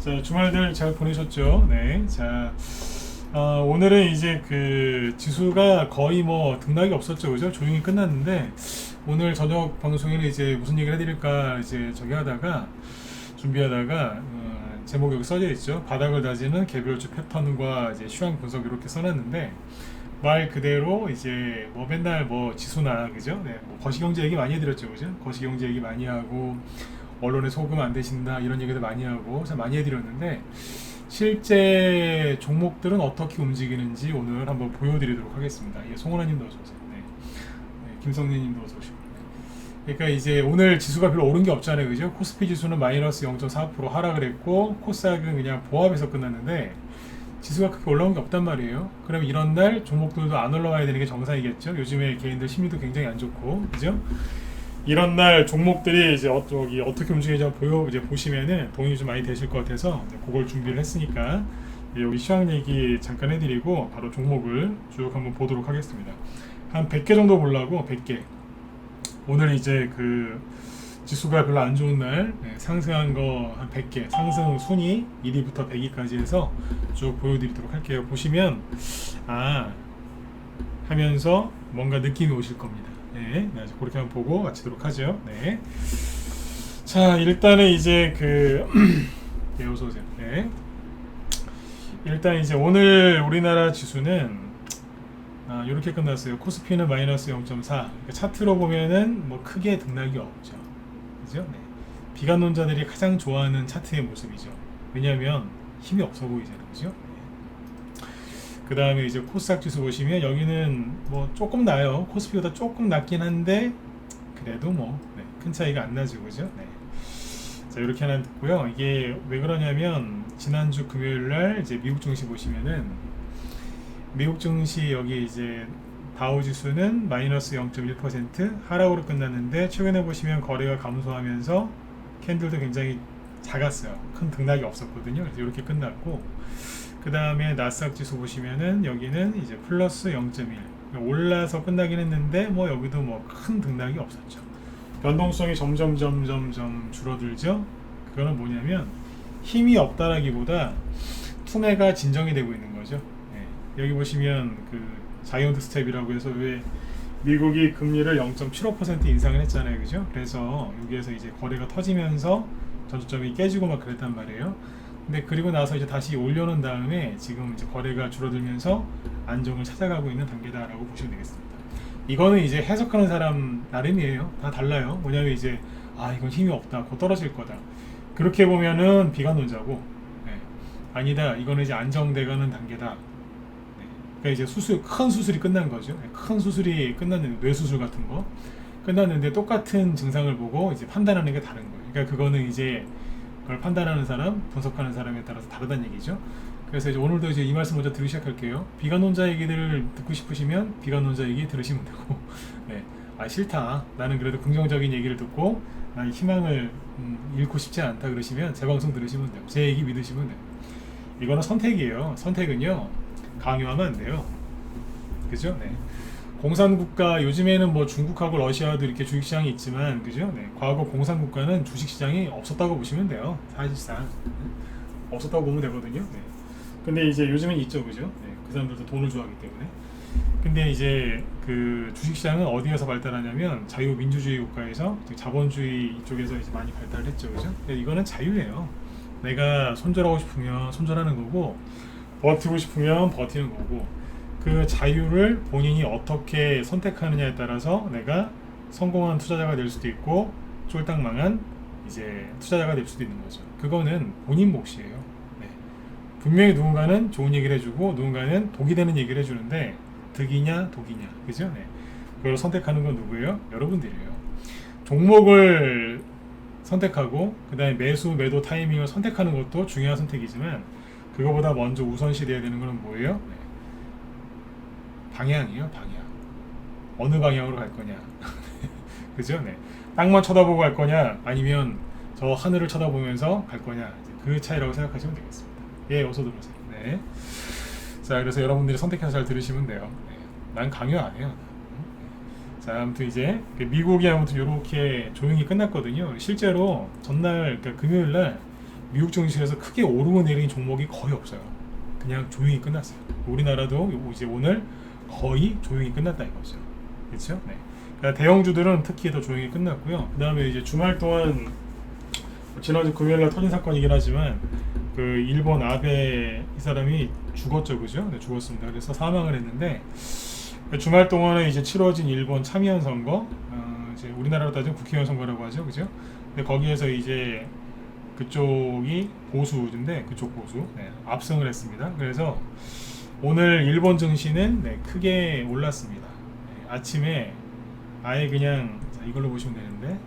자, 주말들 잘 보내셨죠? 네. 자, 오늘은 이제 그 지수가 거의 뭐 등락이 없었죠, 그죠? 조용히 끝났는데 오늘 저녁 방송에는 이제 무슨 얘기를 해드릴까 이제 저기 하다가 준비하다가 제목이 여기 써져 있죠. 바닥을 다지는 개별주 패턴과 이제 시황 분석 이렇게 써놨는데 말 그대로 이제 뭐 맨날 뭐 지수나 그죠? 네, 뭐 거시경제 얘기 많이 해드렸죠, 그죠? 거시경제 얘기 많이 하고 언론에 속으면 안 되신다 이런 얘기도 많이 하고 참 많이 해드렸는데 실제 종목들은 어떻게 움직이는지 오늘 한번 보여드리도록 하겠습니다. 예, 송은아님도 어서 오세요. 네. 네, 김성래님도 어서 오시고. 그러니까 이제 오늘 지수가 별로 오른 게 없잖아요, 그죠? 코스피 지수는 마이너스 0.4% 하락을 했고 코스닥은 그냥 보합에서 끝났는데 지수가 크게 올라온 게 없단 말이에요. 그럼 이런 날 종목들도 안 올라와야 되는 게 정상이겠죠? 요즘에 개인들 심리도 굉장히 안 좋고, 그죠? 이런 날 종목들이 이제 어떻게 움직이는지 한번 이제 보시면은 도움이 좀 많이 되실 것 같아서 그걸 준비를 했으니까 여기 시황 얘기 잠깐 해드리고 바로 종목을 쭉 한번 보도록 하겠습니다. 한 100개 정도 보려고 100개. 오늘 이제 그 지수가 별로 안 좋은 날 상승한 거 한 100개 상승 순위 1위부터 100위까지 해서 쭉 보여드리도록 할게요. 보시면 하면서 뭔가 느낌이 오실 겁니다. 네, 그렇게 한번 보고 마치도록 하죠. 네. 자, 일단은 이제 네, 어서 오세요. 네. 일단 이제 오늘 우리나라 지수는 이렇게 끝났어요. 코스피는 마이너스 0.4. 그러니까 차트로 보면은 뭐 크게 등락이 없죠. 그죠? 네. 비관론자들이 가장 좋아하는 차트의 모습이죠. 왜냐하면 힘이 없어 보이잖아요. 그죠? 그 다음에 이제 코스닥 지수 보시면 여기는 뭐 조금 나요. 코스피보다 조금 낮긴 한데 그래도 뭐 큰 차이가 안 나죠, 그죠? 네. 자, 이렇게 하나 듣고요. 이게 왜 그러냐면 지난주 금요일날 이제 미국 증시 보시면은 미국 증시 여기 이제 다우 지수는 마이너스 0.1% 하락으로 끝났는데 최근에 보시면 거래가 감소하면서 캔들도 굉장히 작았어요. 큰 등락이 없었거든요. 그래서 이렇게 끝났고. 그 다음에 나스닥 지수 보시면은 여기는 이제 플러스 0.1 올라서 끝나긴 했는데 뭐 여기도 뭐 큰 등락이 없었죠. 변동성이 점점 줄어들죠. 그거는 뭐냐면 힘이 없다라기보다 투매가 진정이 되고 있는 거죠. 네. 여기 보시면 그 자이언트 스텝이라고 해서 왜 미국이 금리를 0.75% 인상을 했잖아요, 그죠? 그래서 여기에서 이제 거래가 터지면서 전저점이 깨지고 막 그랬단 말이에요. 근데 그리고 나서 이제 다시 올려놓은 다음에 지금 이제 거래가 줄어들면서 안정을 찾아가고 있는 단계다라고 보시면 되겠습니다. 이거는 이제 해석하는 사람 나름이에요. 다 달라요. 뭐냐면 이제 이건 힘이 없다, 곧 떨어질 거다. 그렇게 보면은 비관론자고, 네. 아니다, 이거는 이제 안정돼가는 단계다. 네. 그러니까 이제 큰 수술이 끝난 거죠. 네. 큰 수술이 끝났는데 뇌수술 같은 거 끝났는데 똑같은 증상을 보고 이제 판단하는 게 다른 거예요. 그러니까 그거는 이제 그걸 판단하는 사람, 분석하는 사람에 따라서 다르다는 얘기죠. 그래서 이제 오늘도 이제 이 말씀 먼저 드리기 시작할게요. 비관론자 얘기를 듣고 싶으시면 비관론자 얘기 들으시면 되고, 네. 싫다. 나는 그래도 긍정적인 얘기를 듣고 난 희망을 잃고 싶지 않다 그러시면 제 방송 들으시면 돼요. 제 얘기 믿으시면 돼요. 이거는 선택이에요. 선택은요 강요하면 안 돼요. 그죠? 네. 공산국가 요즘에는 뭐 중국하고 러시아도 이렇게 주식시장이 있지만 그죠? 네. 과거 공산국가는 주식시장이 없었다고 보시면 돼요. 사실상 없었다고 보면 되거든요. 네. 근데 이제 요즘엔 있죠, 그죠? 네. 그 사람들도 돈을 좋아하기 때문에. 근데 이제 그 주식시장은 어디에서 발달하냐면 자유민주주의 국가에서 자본주의 이쪽에서 이제 많이 발달을 했죠, 그죠? 이거는 자유예요. 내가 손절하고 싶으면 손절하는 거고 버티고 싶으면 버티는 거고. 그 자유를 본인이 어떻게 선택하느냐에 따라서 내가 성공한 투자자가 될 수도 있고 쫄딱 망한 이제 투자자가 될 수도 있는 거죠. 그거는 본인 몫이에요. 네. 분명히 누군가는 좋은 얘기를 해주고 누군가는 독이 되는 얘기를 해주는데 득이냐 독이냐, 그죠? 네. 그걸 선택하는 건 누구예요? 여러분들이에요. 종목을 선택하고 그 다음에 매도 타이밍을 선택하는 것도 중요한 선택이지만 그거보다 먼저 우선시 돼야 되는 건 뭐예요? 네. 방향이에요, 방향. 어느 방향으로 갈 거냐. 그죠? 네. 땅만 쳐다보고 갈 거냐, 아니면 저 하늘을 쳐다보면서 갈 거냐. 그 차이라고 생각하시면 되겠습니다. 예, 어서 들어오세요. 네. 자, 그래서 여러분들이 선택해서 잘 들으시면 돼요. 네. 난 강요 안 해요. 자, 아무튼 이제 미국이 아무튼 이렇게 조용히 끝났거든요. 실제로 전날, 그러니까 금요일날 미국 증시에서 크게 오르고 내린 종목이 거의 없어요. 그냥 조용히 끝났어요. 우리나라도 이제 오늘 거의 조용히 끝났다 이거죠. 그렇죠? 네. 그러니까 대형주들은 특히 더 조용히 끝났고요. 그 다음에 이제 주말 동안 지난주 금요일날 터진 사건이긴 하지만 그 일본 아베 이 사람이 죽었죠, 그죠? 네, 죽었습니다. 그래서 사망을 했는데 주말 동안에 이제 치러진 일본 참의원 선거, 이제 우리나라로 따지면 국회의원 선거라고 하죠, 그죠? 근데 거기에서 이제 그쪽이 보수인데 그쪽 보수 압승을 했습니다. 그래서 오늘 일본 증시는 크게 올랐습니다. 아침에 아예 그냥 이걸로 보시면 되는데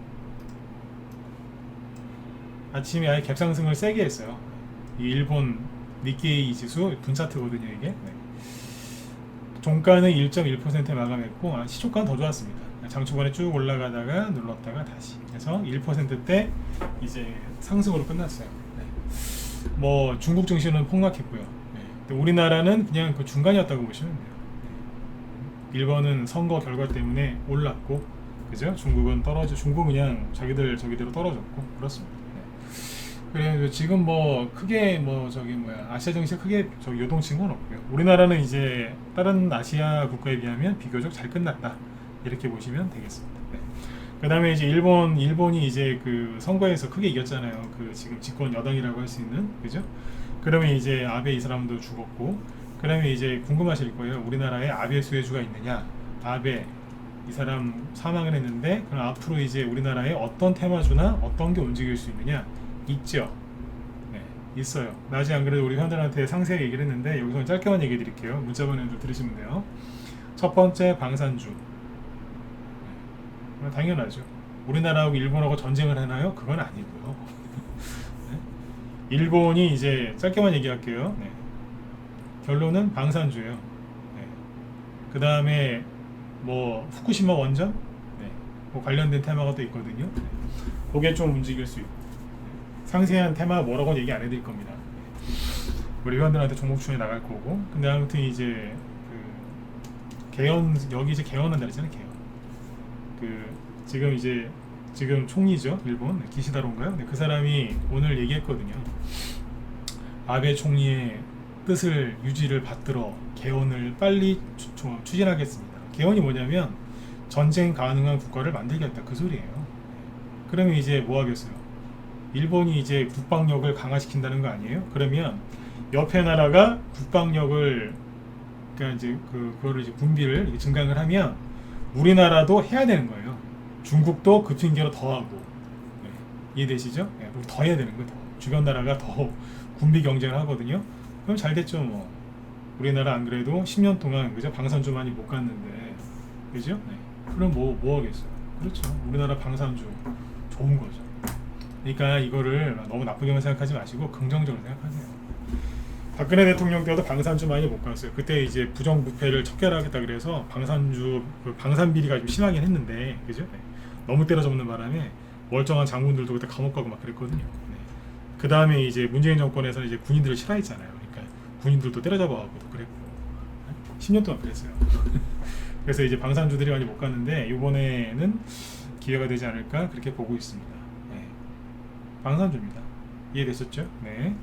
아침에 아예 갭상승을 세게 했어요. 이 일본 니케이 지수 분차트거든요 이게. 종가는 1.1% 마감했고 시초가는 더 좋았습니다. 장초반에 쭉 올라가다가 눌렀다가 다시 그래서 1%대 이제 상승으로 끝났어요. 뭐 중국 증시는 폭락했고요. 우리나라는 그냥 그 중간이었다고 보시면 돼요. 일본은 선거 결과 때문에 올랐고, 그죠? 중국은 중국은 그냥 저기대로 떨어졌고 그렇습니다. 그래서 지금 뭐 크게 아시아 증시 크게 요동친 건 없고요. 우리나라는 이제 다른 아시아 국가에 비하면 비교적 잘 끝났다 이렇게 보시면 되겠습니다. 그 다음에 이제 일본이 이제 그 선거에서 크게 이겼잖아요. 그 지금 집권 여당이라고 할 수 있는, 그죠? 그러면 이제 아베 이 사람도 죽었고, 그러면 이제 궁금하실 거예요. 우리나라에 아베 수혜주가 있느냐? 아베 이 사람 사망을 했는데 그럼 앞으로 이제 우리나라에 어떤 테마주나 어떤 게 움직일 수 있느냐? 있죠. 네, 있어요. 낮에 안 그래도 우리 회원들한테 상세히 얘기를 했는데 여기서 짧게만 얘기해 드릴게요. 문자번호도 들으시면 돼요. 첫 번째 방산주. 네, 당연하죠. 우리나라하고 일본하고 전쟁을 하나요? 그건 아니고요. 네. 일본이 이제 짧게만 얘기할게요. 네. 결론은 방산주예요. 네. 그 다음에 뭐 후쿠시마 원전 뭐 관련된 테마가 또 있거든요. 그게 좀 움직일 수 있고. 상세한 테마 뭐라고는 얘기 안 해드릴 겁니다. 우리 회원들한테 종목 추천에 나갈 거고. 근데 아무튼 이제 그 여기 이제 개헌한다 그랬잖아요. 개헌. 지금 총리죠, 일본 기시다로인가요? 그 사람이 오늘 얘기했거든요. 아베 총리의 뜻을 유지를 받들어 개헌을 빨리 추진하겠습니다. 개헌이 뭐냐면 전쟁 가능한 국가를 만들겠다 그 소리예요. 그러면 이제 뭐 하겠어요? 일본이 이제 국방력을 강화시킨다는 거 아니에요? 그러면 옆에 나라가 국방력을 그러니까 이제 그거를 이제 군비를 증강을 하면 우리나라도 해야 되는 거예요. 중국도 그 핑계로 더 하고. 이해되시죠? 더 해야 되는 거예요. 더. 주변 나라가 더 군비 경쟁을 하거든요. 그럼 잘 됐죠, 뭐. 우리나라 안 그래도 10년 동안 그죠? 방산주 많이 못 갔는데, 그죠? 그럼 뭐 하겠어요? 그렇죠. 우리나라 방산주 좋은 거죠. 그러니까 이거를 너무 나쁘게만 생각하지 마시고 긍정적으로 생각하세요. 박근혜 대통령 때도 방산주 많이 못 갔어요. 그때 이제 부정부패를 척결하겠다 그래서 방산 비리가 좀 심하긴 했는데, 그죠? 너무 때려잡는 바람에 멀쩡한 장군들도 그때 감옥 가고 막 그랬거든요. 그 다음에 이제 문재인 정권에서는 이제 군인들을 싫어했잖아요. 그러니까 군인들도 때려잡아가고도 그랬고 10년 동안 그랬어요. 그래서 이제 방산주들이 많이 못 갔는데 이번에는 기회가 되지 않을까 그렇게 보고 있습니다. 방산주입니다. 이해되셨죠? 네.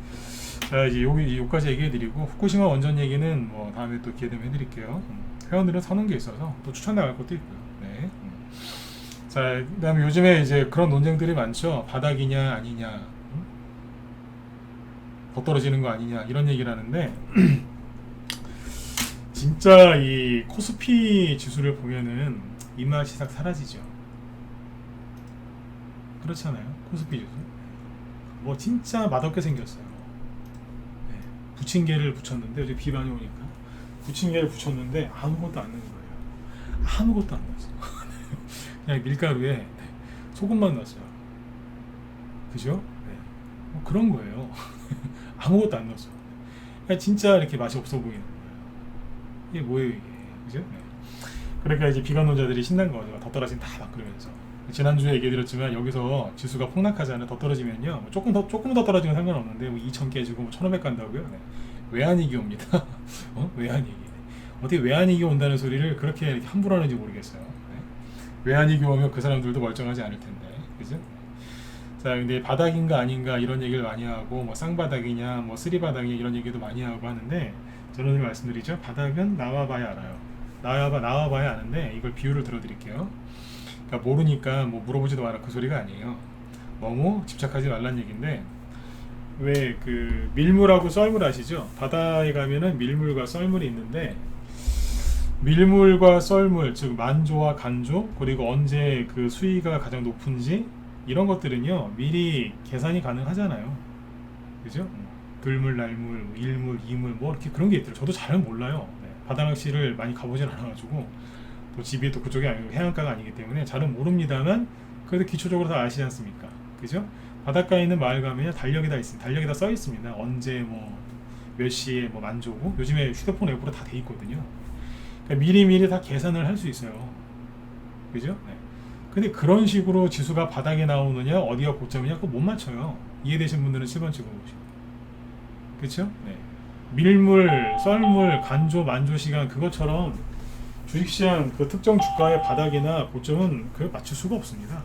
자 이제 여기까지 얘기해드리고 후쿠시마 원전 얘기는 뭐 다음에 또 기회 되면 해드릴게요. 회원들은 사는 게 있어서 또 추천 나갈 것도 있고요. 네. 자 그다음에 요즘에 이제 그런 논쟁들이 많죠. 바닥이냐 아니냐, 더 떨어지는 거 아니냐 이런 얘기를 하는데 진짜 이 코스피 지수를 보면은 입맛이 싹 사라지죠. 그렇잖아요. 코스피 지수 뭐 진짜 맛없게 생겼어요. 부침개를 붙였는데 어제 비 많이 오니까 부침개를 붙였는데 아무것도 안 나는 거예요. 아무것도 안 났어. 그냥 밀가루에 소금만 넣었어요. 그죠? 뭐 그런 거예요. 아무것도 안 넣었어. 그러니까 진짜 이렇게 맛이 없어 보이는 거예요. 이게 뭐예요 이게? 그죠? 그러니까 이제 비관론자들이 신난 거죠. 더 떨어지면 다 막 그러면서. 지난주에 얘기해드렸지만 여기서 지수가 폭락하지 더 떨어지면요 조금 더 떨어지면 상관없는데 뭐 2,000 깨지고 뭐 1,500 간다고요? 외환위기 옵니다. 외환위기. 어떻게 외환위기 온다는 소리를 그렇게 함부로 하는지 모르겠어요. 외환위기 오면 그 사람들도 멀쩡하지 않을 텐데, 그죠? 자, 근데 바닥인가 아닌가 이런 얘기를 많이 하고 뭐 쌍바닥이냐 뭐 쓰리바닥이냐 이런 얘기도 많이 하고 하는데 저는 오늘 말씀드리죠. 바닥은 나와봐야 알아요. 나와봐야 아는데 이걸 비유를 들어드릴게요. 그러니까 모르니까 뭐 물어보지도 마라 그 소리가 아니에요. 너무 집착하지 말란 얘기인데 왜 그 밀물하고 썰물 아시죠? 바다에 가면은 밀물과 썰물이 있는데 밀물과 썰물 즉 만조와 간조 그리고 언제 그 수위가 가장 높은지 이런 것들은요 미리 계산이 가능하잖아요. 그죠? 들물, 날물, 뭐 일물, 이물 뭐 이렇게 그런 게 있더라고요. 저도 잘은 몰라요. 네. 바다 낚시를 많이 가보진 않아가지고 또 집이 또 그쪽이 아니고 해안가가 아니기 때문에 잘은 모릅니다만 그래도 기초적으로 다 아시지 않습니까? 그죠? 바닷가에 있는 마을 가면 달력이 다 있습니다. 달력이 다 써 있습니다. 언제 뭐 몇 시에 뭐 만조고 요즘에 휴대폰 앱으로 다 돼 있거든요. 그러니까 미리미리 다 계산을 할 수 있어요. 그죠? 네. 근데 그런 식으로 지수가 바닥에 나오느냐 어디가 고점이냐 그거 못 맞춰요. 이해되신 분들은 7번 찍어보시고 그쵸? 네. 밀물, 썰물, 간조, 만조 시간 그것처럼 주식시장 그 특정 주가의 바닥이나 고점은 그 맞출 수가 없습니다.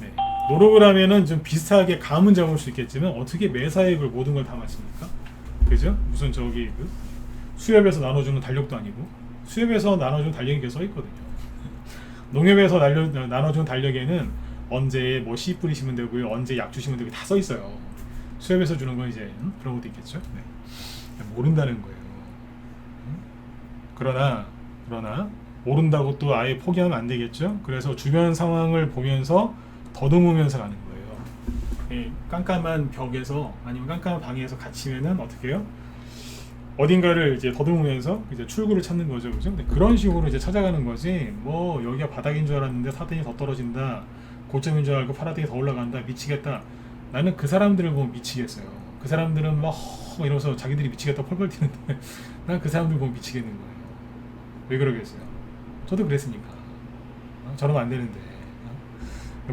네. 노력을 하면은 좀 비슷하게 감은 잡을 수 있겠지만 어떻게 매사액을 모든 걸 다 맞습니까? 그죠? 무슨 저기 그 수협에서 나눠주는 달력도 아니고 수협에서 나눠주는 달력이 써 있거든요. 농협에서 나눠주는 달력에는 언제 뭐 씨 뿌리시면 되고요, 언제 약 주시면 되고 다 써 있어요. 수협에서 주는 건 이제 그런 것도 있겠죠. 네. 모른다는 거예요. 그러나 모른다고 또 아예 포기하면 안 되겠죠. 그래서 주변 상황을 보면서 더듬으면서 가는 거예요. 예, 깜깜한 벽에서 아니면 깜깜한 방에서 갇히면은 어떻게 해요? 어딘가를 이제 더듬으면서 이제 출구를 찾는 거죠, 그죠? 근데 그런 식으로 이제 찾아가는 거지. 뭐 여기가 바닥인 줄 알았는데 사더니 더 떨어진다. 고점인 줄 알고 팔았더니 더 올라간다. 미치겠다. 나는 그 사람들을 보면 미치겠어요. 그 사람들은 막 이러면서 자기들이 미치겠다 펄펄 튀는데 난 그 사람들 보면 미치겠는 거예요. 왜 그러겠어요? 저도 그랬으니까. 저러면 안 되는데.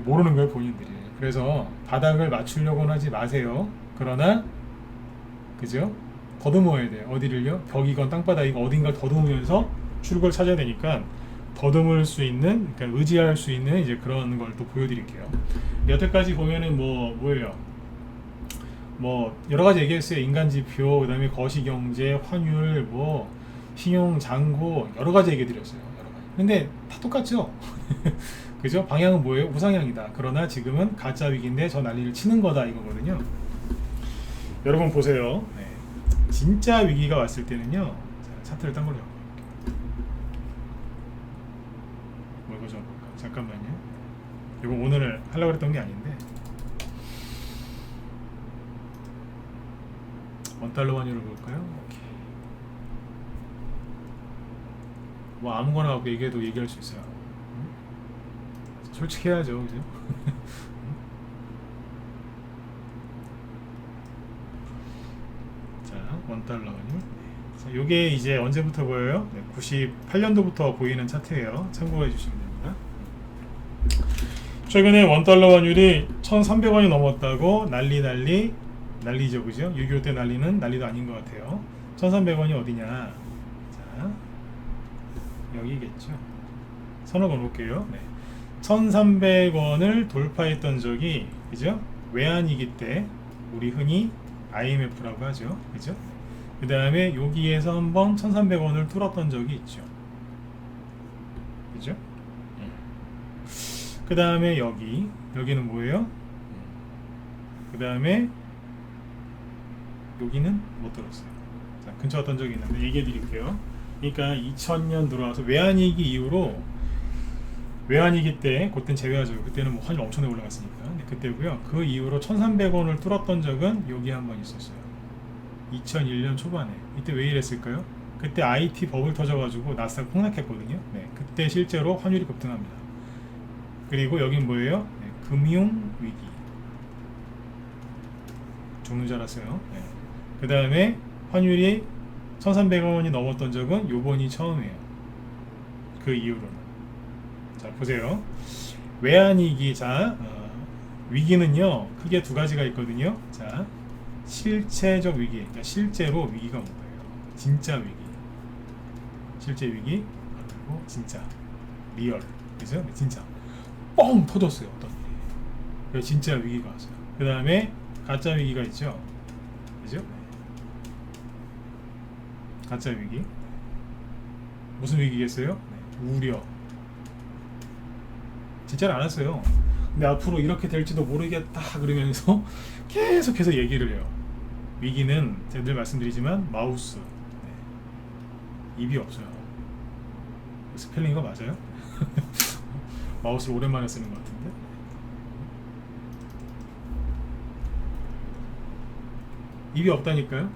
모르는 거예요, 본인들이. 그래서 바닥을 맞추려고는 하지 마세요. 그러나 그죠? 더듬어야 돼요. 어디를요? 벽이건 땅바닥이건 어딘가를 더듬으면서 출구를 찾아야 되니까 더듬을 수 있는, 그러니까 의지할 수 있는 이제 그런 걸 또 보여드릴게요. 여태까지 보면은 뭐예요? 뭐 여러 가지 얘기했어요. 인간지표, 그다음에 거시경제, 환율, 뭐 신용, 잔고 여러 가지 얘기드렸어요. 여러 가지. 근데 다 똑같죠? 그죠? 방향은 뭐예요? 우상향이다. 그러나 지금은 가짜 위기인데 저 난리를 치는 거다 이거거든요. 여러분 보세요. 네. 진짜 위기가 왔을 때는요. 자, 차트를 딴 걸로 뭘 가져볼까? 잠깐만요. 이거 오늘 하려고 했던 게 아닌데 원달러 환율을 볼까요? 오케이. 뭐 아무거나 갖고 얘기해도 얘기할 수 있어요. 솔직해야죠, 그죠? 자, 원달러 환율. 자, 요게 이제 언제부터 보여요? 네, 98년도부터 보이는 차트예요. 참고해 주시면 됩니다. 최근에 원달러 환율이 1,300원이 넘었다고 난리죠, 그죠? 6.25 때 난리도 아닌 것 같아요. 1,300원이 어디냐? 자, 여기겠죠. 선을 걸어볼게요. 네. 1,300원을 돌파했던 적이, 그죠? 외환위기 때 우리 흔히 IMF라고 하죠, 그죠? 그 다음에 여기에서 한번 1,300원을 뚫었던 적이 있죠, 그죠? 그 다음에 여기는 뭐예요? 그 다음에 여기는 못 들었어요. 자, 근처 왔던 적이 있는데 얘기해 드릴게요. 그러니까 2000년 들어와서 외환위기 이후로 외환위기 때 그때는 제외하죠. 그때는 뭐 환율 엄청나게 올라갔으니까. 근데 그때고요. 그 이후로 1,300원을 뚫었던 적은 여기 한번 있었어요. 2001년 초반에. 이때 왜 이랬을까요? 그때 IT 버블 터져가지고 나스닥 폭락했거든요. 네, 그때 실제로 환율이 급등합니다. 그리고 여긴 뭐예요? 네, 금융위기. 죽는 줄 알았어요. 네. 그 다음에 환율이 1,300원이 넘었던 적은 요번이 처음이에요. 그 이후로는. 자, 보세요. 외환위기. 자, 위기는요 크게 두 가지가 있거든요. 자, 실체적 위기. 그러니까 실제로 위기가 온 거예요. 진짜 위기. 실제 위기. 그리고 진짜 리얼. 그죠? 진짜 뻥 터졌어요. 어떤 일이. 그 진짜 위기가 왔어요. 그 다음에 가짜 위기가 있죠. 그죠? 가짜 위기. 무슨 위기겠어요? 네. 우려. 진짜는 안 했어요. 근데 앞으로 이렇게 될지도 모르겠다 그러면서 계속해서 얘기를 해요. 위기는 제가 늘 말씀드리지만 마우스. 네. 입이 없어요. 스펠링이가 맞아요? 마우스를 오랜만에 쓰는 것 같은데. 입이 없다니까요.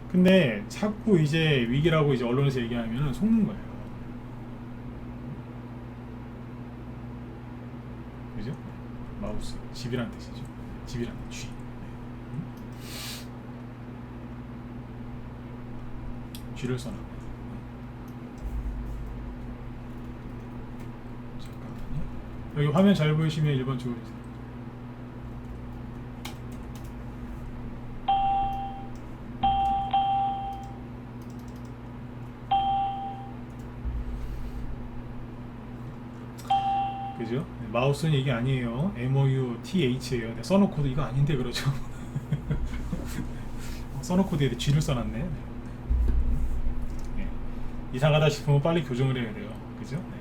근데 자꾸 이제 위기라고 이제 언론에서 얘기하면 속는 거예요. 그죠? 마우스 집이란 뜻이죠. 집이란 쥐. 쥐를 써놔. 잠깐만요. 여기 화면 잘 보이시면 1번 찍어주세요. 그죠? 마우스는 이게 아니에요. MOUTH예요. 네, 써놓고도 이거 아닌데 그러죠. 써놓고도 G를 써놨네. 네. 네. 이상하다 싶으면 빨리 교정을 해야 돼요. 그죠? 네.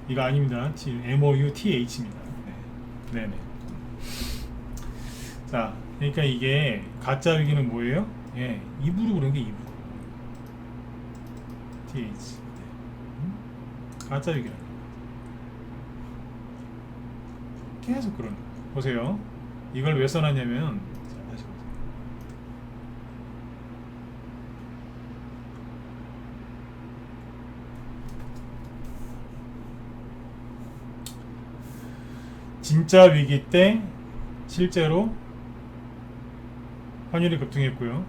이거 아닙니다. MOUTH입니다. 네. 네네. 자, 그러니까 이게 가짜 위기는 뭐예요? 예, 입으로 그런 게 입으로. TH. 네. 가짜 위기라는 거. 계속 그러는 거예요. 보세요. 이걸 왜 써놨냐면, 자, 다시 보세요. 진짜 위기 때 실제로 환율이 급등했고요.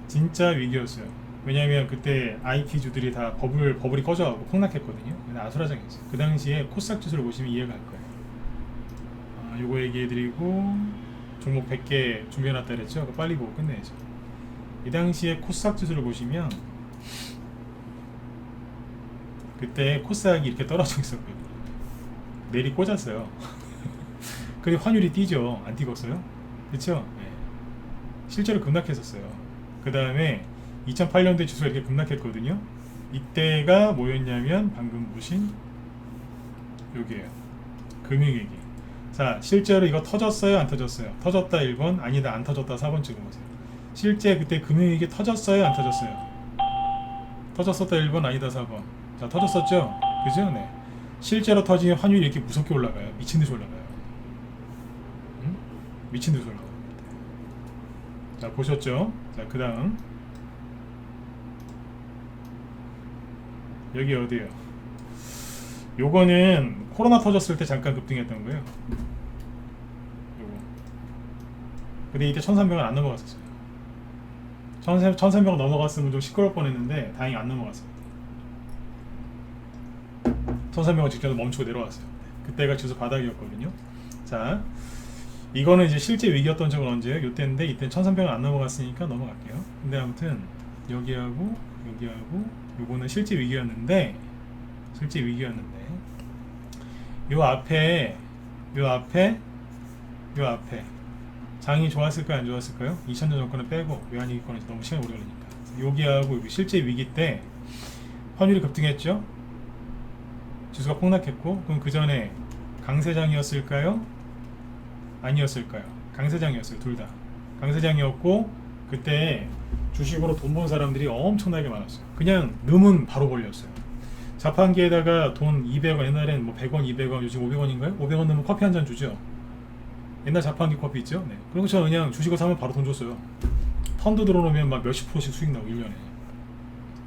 진짜 위기였어요. 왜냐하면 그때 IT주들이 다 버블이 꺼져가고 폭락했거든요. 아수라장이었어요. 그 당시에 코스닥 지수를 보시면 이해가 갈 거예요. 요거 얘기해드리고 종목 100개 준비해놨다 그랬죠? 빨리 보고 끝내야죠. 이 당시에 코스닥 지수를 보시면 그때 코스닥이 이렇게 떨어져 있었거든요. 내리 꽂았어요. 근데 환율이 뛰죠. 안 뛰었어요? 그쵸? 네. 실제로 급락했었어요. 그 다음에 2008년도에 지수가 이렇게 급락했거든요. 이때가 뭐였냐면 방금 보신 여기에요. 금융위기. 자, 실제로 이거 터졌어요? 안 터졌어요? 터졌다 1번, 아니다 안 터졌다 4번 찍어보세요. 실제 그때 금융위기 터졌어요? 안 터졌어요? 터졌었다 1번, 아니다 4번. 자, 터졌었죠? 그죠? 네. 실제로 터지면 환율이 이렇게 무섭게 올라가요. 미친듯이 올라가요. 응? 미친듯이 올라가요. 자, 보셨죠? 자, 그 다음 여기 어디에요? 요거는 코로나 터졌을 때 잠깐 급등했던 거예요. 요거. 근데 이때 1300원 안 넘어갔었어요. 1300원 넘어갔으면 좀 시끄러울 뻔했는데 다행히 안 넘어갔어요. 1300원 직전에 멈추고 내려왔어요. 그때가 지수 바닥이었거든요. 자, 이거는 이제 실제 위기였던 적은 언제예요? 요때인데 이때는 1300원 안 넘어갔으니까 넘어갈게요. 근데 아무튼 여기하고 요거는 실제 위기였는데 요 앞에 장이 좋았을까요? 안 좋았을까요? 2000년 정권을 빼고 외환위기권에서 너무 시간이 오래 걸리니까 여기하고 여기 실제 위기 때 환율이 급등했죠? 지수가 폭락했고 그럼 그 전에 강세장이었을까요? 아니었을까요? 강세장이었어요. 둘 다 강세장이었고 그때 주식으로 돈 번 사람들이 엄청나게 많았어요. 그냥 넣으면 바로 벌렸어요. 자판기에다가 돈 200원, 옛날엔 뭐 100원, 200원, 요즘 500원인가요? 500원 넣으면 커피 한 잔 주죠. 옛날 자판기 커피 있죠? 네. 그런 것처럼 그냥 주식을 사면 바로 돈 줬어요. 펀드 들어놓으면 막 몇십 프로씩 수익 나고 1년에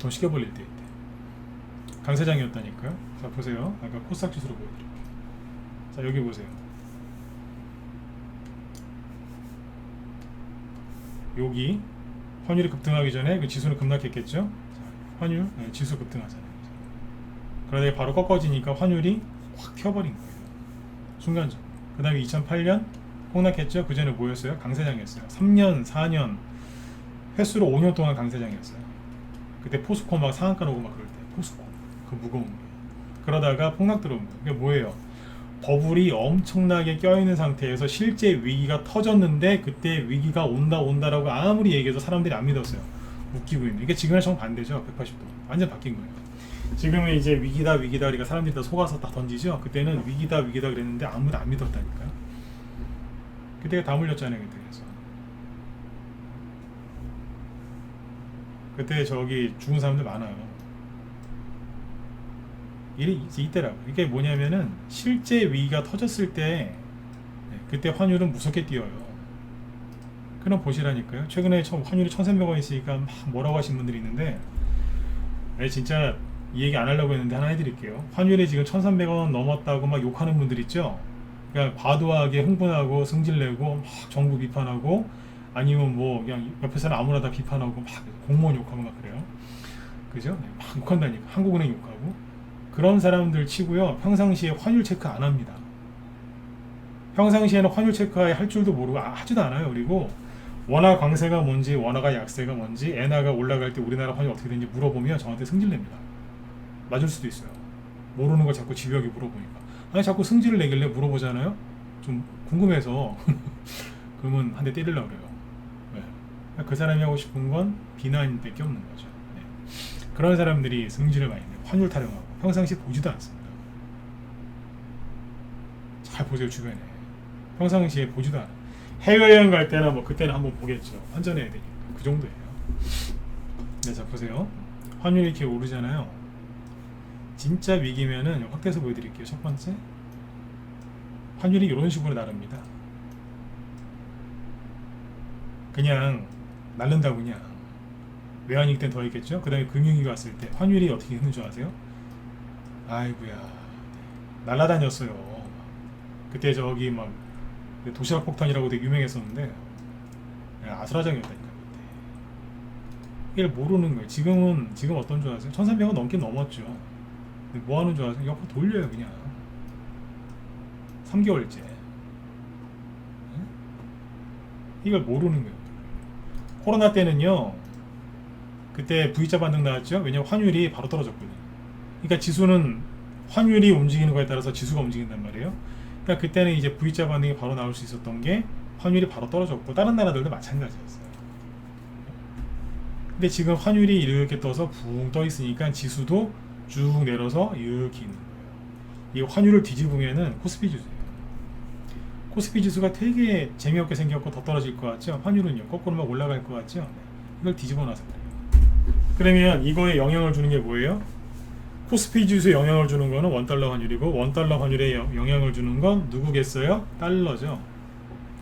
돈 쉽게 벌릴 때 이때 강세장이었다니까요. 자, 보세요. 아까 코스닥 지수로 보여드릴게요. 자, 여기 보세요. 여기 환율이 급등하기 전에 그 지수는 급락했겠죠. 자, 환율, 네, 지수 급등하잖아요. 그러다가 바로 꺾어지니까 환율이 확 튀어버린 거예요. 순간적으로. 그 다음에 2008년 폭락했죠. 그 전에 뭐였어요? 강세장이었어요. 3년, 4년 횟수로 5년 동안 강세장이었어요. 그때 포스코 막 상한가 오고 막 그럴 때 포스코 그 무거운 거. 그러다가 폭락 들어온 거예요. 그게 뭐예요? 버블이 엄청나게 껴있는 상태에서 실제 위기가 터졌는데 그때 위기가 온다라고 아무리 얘기해도 사람들이 안 믿었어요. 웃기고 있는. 이게 지금이랑 정반대죠. 180도. 완전 바뀐 거예요. 지금은 이제 위기다 그러니까 사람들이 다 속아서 다 던지죠. 그때는 위기다 그랬는데 아무도 안 믿었다니까요. 그때가 다 물렸잖아요. 그때 저기 죽은 사람들 많아요. 일이 이때라고. 이게 뭐냐면은 실제 위기가 터졌을 때 그때 환율은 무섭게 뛰어요. 그럼 보시라니까요. 최근에 환율이 1,300원 있으니까 막 뭐라고 하시는 분들이 있는데 진짜 이 얘기 안 하려고 했는데 하나 해드릴게요. 환율이 지금 1,300원 넘었다고 막 욕하는 분들 있죠. 그러니까 과도하게 흥분하고 승질내고 막 정부 비판하고 아니면 뭐 그냥 옆에 사람 아무나 다 비판하고 막 공무원 욕하고 막 그래요. 그죠? 막 욕한다니까. 한국은행 욕하고. 그런 사람들 치고요. 평상시에 환율 체크 안 합니다. 평상시에는 환율 체크할 줄도 모르고 하지도 않아요. 그리고 원화 강세가 뭔지 원화가 약세가 뭔지 엔화가 올라갈 때 우리나라 환율 어떻게 되는지 물어보면 저한테 승질냅니다. 맞을 수도 있어요. 모르는 걸 자꾸 집요하게 물어보니까. 아니 자꾸 승질을 내길래 물어보잖아요. 좀 궁금해서 그러면 한 대 때리려고 그래요. 네. 그 사람이 하고 싶은 건 비난밖에 없는 거죠. 네. 그런 사람들이 승질을 많이 내요. 환율 타령하고 평상시에 보지도 않습니다. 잘 보세요. 주변에 평상시에 보지도 않아요. 해외여행 갈 때나 뭐 그때는 한번 보겠죠. 환전해야 되니까. 그 정도예요. 네, 자 보세요. 환율이 이렇게 오르잖아요. 진짜 위기면은 확대해서 보여드릴게요. 첫 번째, 환율이 이런 식으로 나릅니다. 그냥 날른다고 그냥. 외환위기 때는 더 있겠죠. 그 다음에 금융위기가 왔을 때 환율이 어떻게 했는 줄 아세요? 아이고야, 날라다녔어요. 그때 저기 막 도시락 폭탄이라고 되게 유명했었는데 아수라장이었다니까. 그때 이걸 모르는 거예요. 지금 어떤 줄 아세요? 1,300원 넘긴 넘었죠. 근데 뭐 하는 줄 아세요? 옆으로 돌려요 그냥. 3개월째. 이걸 모르는 거예요. 코로나 때는요, 그때 V자 반등 나왔죠. 왜냐면 환율이 바로 떨어졌거든요. 그러니까 지수는 환율이 움직이는 거에 따라서 지수가 움직인단 말이에요. 그러니까 그때는 이제 V자 반등이 바로 나올 수 있었던 게 환율이 바로 떨어졌고 다른 나라들도 마찬가지였어요. 근데 지금 환율이 이렇게 떠서 붕 떠 있으니까 지수도 쭉 내려서 이렇게 있는 거예요. 이 환율을 뒤집으면은 코스피 지수예요. 코스피 지수가 되게 재미없게 생겼고 더 떨어질 것 같죠? 환율은요 거꾸로 막 올라갈 것 같죠? 이걸 뒤집어 놔서 그래요. 그러면 이거에 영향을 주는 게 뭐예요? 코스피 지수에 영향을 주는 거는 원달러 환율이고 원달러 환율에 영향을 주는 건 누구겠어요? 달러죠.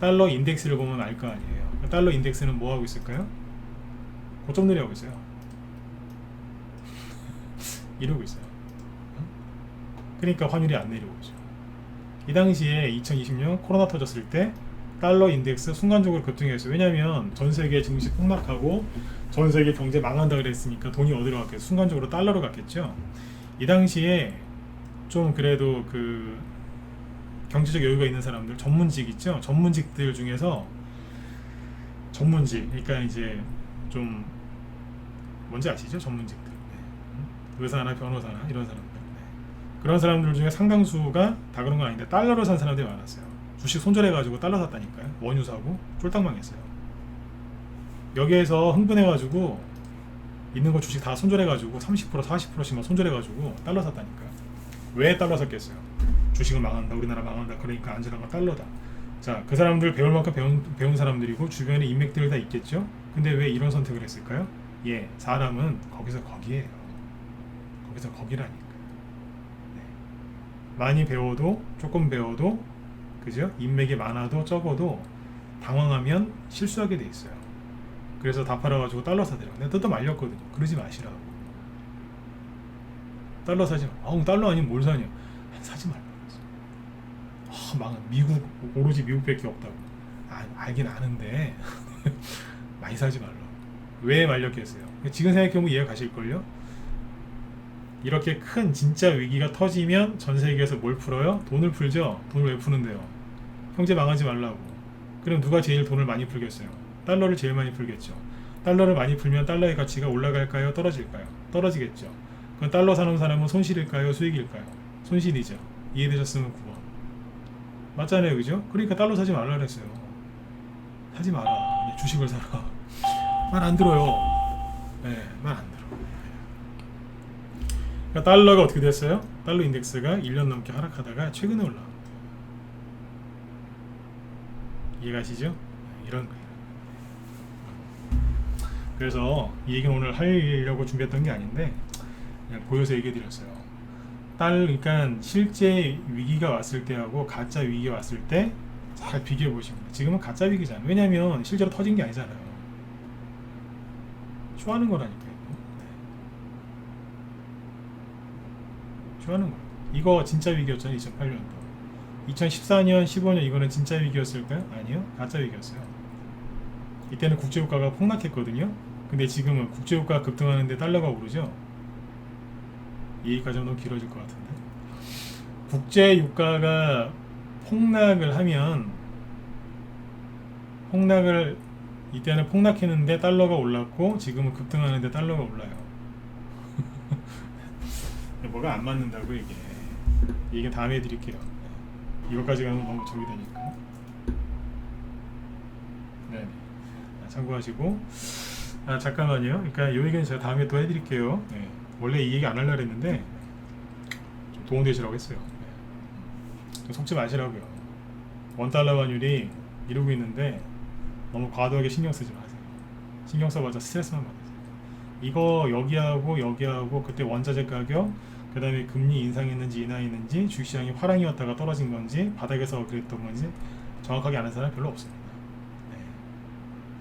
달러 인덱스를 보면 알 거 아니에요. 달러 인덱스는 뭐 하고 있을까요? 고점 내려가고 있어요. 이러고 있어요. 그러니까 환율이 안 내려오죠. 이 당시에 2020년 코로나 터졌을 때 달러 인덱스 순간적으로 급등했어요. 왜냐하면 전 세계 증시 폭락하고 전 세계 경제 망한다 그랬으니까 돈이 어디로 갔겠어요? 순간적으로 달러로 갔겠죠. 이 당시에 좀 그래도 그 경제적 여유가 있는 사람들, 전문직 있죠? 전문직들 중에서 전문직, 그러니까 이제 좀 뭔지 아시죠? 전문직들. 네. 의사나 변호사나 이런 사람들. 네. 그런 사람들 중에 상당수가 다 그런 건 아닌데 달러로 산 사람들이 많았어요. 주식 손절해가지고 달러 샀다니까요. 원유 사고 쫄딱 망했어요. 여기에서 흥분해가지고 있는 거 주식 다 손절해가지고 30% 40%씩만 손절해가지고 달러 샀다니까요. 왜 달러 샀겠어요? 주식은 망한다, 우리나라 망한다, 그러니까 안전한 건 달러다. 자, 그 사람들 배울 만큼 배운 사람들이고 주변에 인맥들 다 있겠죠. 근데 왜 이런 선택을 했을까요? 예, 사람은 거기서 거기에요. 거기서 거기라니까. 네. 많이 배워도 조금 배워도 그죠? 인맥이 많아도 적어도 당황하면 실수하게 돼 있어요. 그래서 다 팔아가지고 달러 사더라고. 내가 뜯어 말렸거든요. 그러지 마시라고. 달러 사지 마. 아우 달러 아니면 뭘 사냐? 사지 말라고. 망한 미국 오로지 미국밖에 없다고. 알긴 아는데 많이 사지 말라고. 왜 말렸겠어요? 지금 생각해보면 이해가 가실걸요? 이렇게 큰 진짜 위기가 터지면 전 세계에서 뭘 풀어요? 돈을 풀죠? 돈을 왜 푸는데요? 경제 망하지 말라고. 그럼 누가 제일 돈을 많이 풀겠어요? 달러를 제일 많이 풀겠죠. 달러를 많이 풀면 달러의 가치가 올라갈까요? 떨어질까요? 떨어지겠죠. 그럼 달러 사는 사람은 손실일까요? 수익일까요? 손실이죠. 이해되셨으면 9번. 맞잖아요, 그죠? 그러니까 달러 사지 말라 그랬어요. 사지 마라. 그냥 주식을 사라. 말 안 들어요. 네, 말 안 들어. 그러니까 달러가 어떻게 됐어요? 달러 인덱스가 1년 넘게 하락하다가 최근에 올라온 거예요. 이해가시죠? 이런 거예요. 그래서 이 얘기는 오늘 하려고 준비했던 게 아닌데 그냥 보여서 얘기해 드렸어요. 그러니까 실제 위기가 왔을 때하고 가짜 위기가 왔을 때 잘 비교해 보시면 돼요. 지금은 가짜 위기잖아요. 왜냐면 실제로 터진 게 아니잖아요. 쇼하는 거라니까요. 쇼하는 거예요. 이거 진짜 위기였잖아요. 2008년도. 2014년, 15년 이거는 진짜 위기였을까요? 아니요. 가짜 위기였어요. 이때는 국제유가가 폭락했거든요. 근데 지금은 국제유가가 급등하는데 달러가 오르죠. 이 얘기까지 너무 길어질 것 같은데. 국제유가가 폭락을 하면 이때는 폭락했는데 달러가 올랐고 지금은 급등하는데 달러가 올라요. 뭐가 안 맞는다고 이게 다음에 해드릴게요. 이것까지 가면 너무 저기 되니까. 네, 참고하시고. 잠깐만요. 그러니까 이 얘기는 제가 다음에 또 해드릴게요. 네. 원래 이 얘기 안 하려고 했는데 좀 도움되시라고 했어요. 네. 속지 마시라고요. 원달러 환율이 이러고 있는데 너무 과도하게 신경 쓰지 마세요. 신경 써봐자 스트레스만 받으세요. 이거 여기하고 그때 원자재 가격 그 다음에 금리 인상했는지 인하했는지 주식시장이 화랑이었다가 떨어진 건지 바닥에서 그랬던 건지 정확하게 아는 사람 별로 없습니다. 네.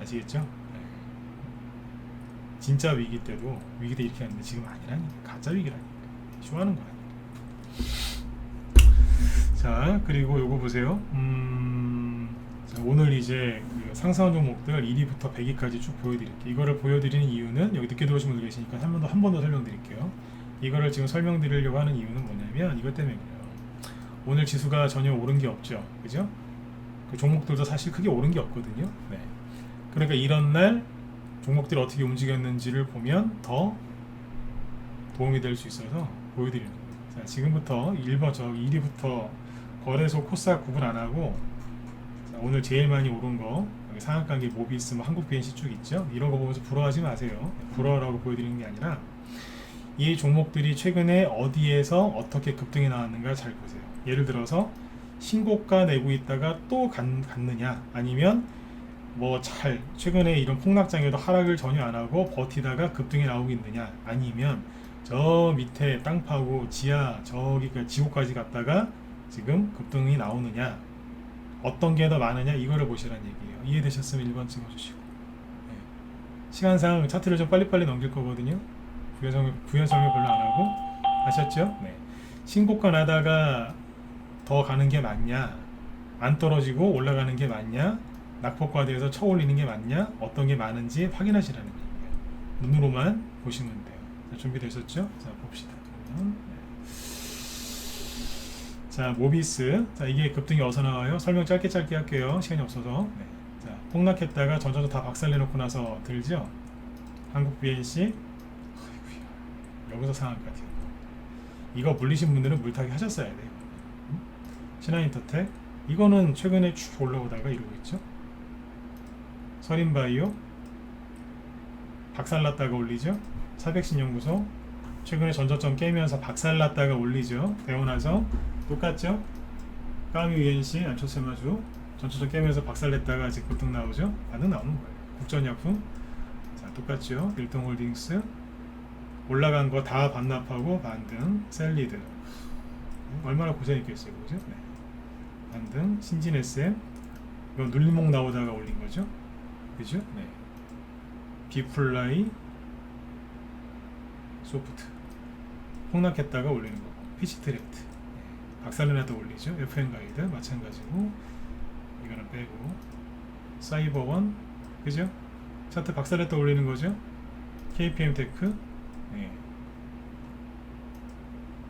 아시겠죠? 네. 진짜 위기 때도 위기 때 이렇게 하는데 지금 아니라니까. 가짜 위기라니까. 쇼하는 거라니까. 자, 그리고 요거 보세요. 자, 오늘 이제 그 상승한 종목들 1위부터 100위까지 쭉 보여드릴게요. 이거를 보여드리는 이유는 여기 늦게 들어오신 분들 계시니까 한 번 더 설명드릴게요. 이거를 지금 설명드리려고 하는 이유는 뭐냐면 이것 때문에 그래요. 오늘 지수가 전혀 오른 게 없죠. 그죠? 그 종목들도 사실 크게 오른 게 없거든요. 네. 그러니까 이런 날 종목들이 어떻게 움직였는지를 보면 더 도움이 될 수 있어서 보여드리는 거예요. 자, 지금부터 1위부터 거래소 코스닥 구분 안 하고 자, 오늘 제일 많이 오른 거 여기 상한가계 모비스 한국 BNC 쭉 있죠. 이런 거 보면서 부러워하지 마세요. 부러워라고 보여드리는 게 아니라 이 종목들이 최근에 어디에서 어떻게 급등이 나왔는가 잘 보세요. 예를 들어서 신고가 내고 있다가 또 갔느냐, 아니면 뭐 최근에 이런 폭락장에도 하락을 전혀 안 하고 버티다가 급등이 나오고 있느냐, 아니면 저 밑에 땅 파고 저기까지 지구까지 갔다가 지금 급등이 나오느냐, 어떤 게 더 많으냐, 이거를 보시라는 얘기예요. 이해되셨으면 1번 찍어주시고. 네. 시간상 차트를 좀 빨리빨리 넘길 거거든요. 부연 설명 별로 안 하고. 아셨죠? 네. 신고가 나다가 더 가는 게 맞냐, 안 떨어지고 올라가는 게 맞냐, 낙폭과대에서 쳐 올리는 게 맞냐, 어떤 게 많은지 확인하시라는 얘기예요. 눈으로만 보시면 돼요. 자, 준비되셨죠? 자, 봅시다. 네. 자, 모비스. 자, 이게 급등이 어디서 나와요? 설명 짧게 할게요. 시간이 없어서. 네. 자, 폭락했다가 전자도 다 박살내놓고 나서 들죠? 한국 BNC. 여기서 상한가 튀어. 이거 물리신 분들은 물타기 하셨어야 돼요. 신한인터텍. 이거는 최근에 쭉 올라오다가 이러고 있죠. 서린바이오 박살났다가 올리죠. 사백신연구소 최근에 전저점 깨면서 박살났다가 올리죠. 대원화성 똑같죠. 까뮤ENC 안초세마주 전저점 깨면서 박살냈다가 지금 급등 나오죠. 반등 나오는 거예요. 국전약품 자 똑같죠. 일동홀딩스 올라간 거 다 반납하고 반등. 셀리드 얼마나 고생했겠어요, 그죠? 네. 반등. 신진SM 이건 눌림목 나오다가 올린 거죠, 그죠? 네. 비플라이 소프트 폭락했다가 올리는 거고. 피치트랙트 네. 박살내다 올리죠. FN가이드 마찬가지고. 이거는 빼고. 사이버원 그죠? 차트 박살냈다 올리는 거죠. KPM테크 네.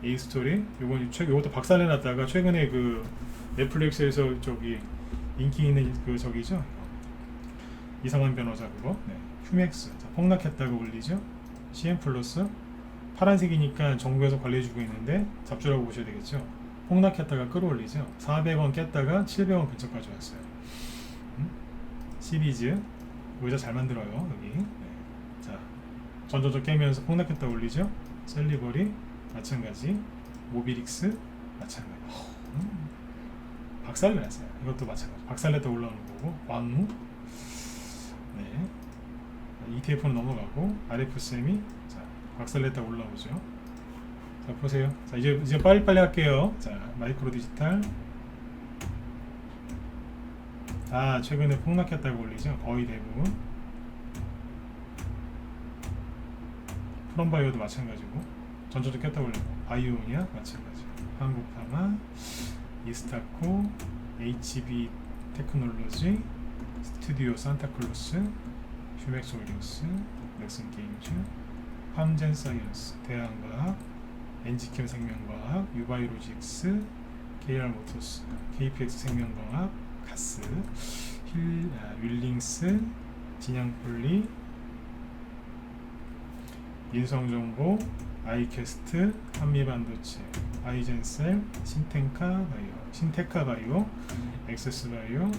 A스토리 요것도 박살내놨다가 최근에 그 넷플릭스에서 저기 인기 있는 그 저기죠, 이상한 변호사 그거. 네. 휴맥스 자, 폭락했다가 올리죠. CM 플러스 파란색이니까 정부에서 관리해주고 있는데 잡주라고 보셔야 되겠죠. 폭락했다가 끌어올리죠. 400원 깼다가 700원 근처까지 왔어요. 시리즈 의자 잘 만들어요. 여기. 네. 자, 전조조 깨면서 폭락했다 올리죠. 셀리버리 마찬가지. 모비릭스 마찬가지. 박살내놨어요. 이것도 마찬가지. 박살냈다 올라오는 거고. 왕무. 네. ETF는 넘어가고 RFSM이 자 박살냈다 올라오죠. 자 보세요. 자 이제 빨리빨리 할게요. 자 마이크로 디지털 다 최근에 폭락했다고 올리죠. 거의 대부분. 프롬바이오도 마찬가지고 전조도 깼다 올리고 바이오니아 마찬가지. 한국파마 이스타코 HB 테크놀로지 스튜디오 산타클로스 휴맥스 홀딩스 넥슨 게임즈 함젠 사이언스 대한과학 엔지캠 생명과학 유바이로직스 KR 모터스 KPX 생명과학 가스 윌링스 진양폴리 인성정보 아이캐스트 한미반도체 아이젠셀 신테카바이오 엑세스바이오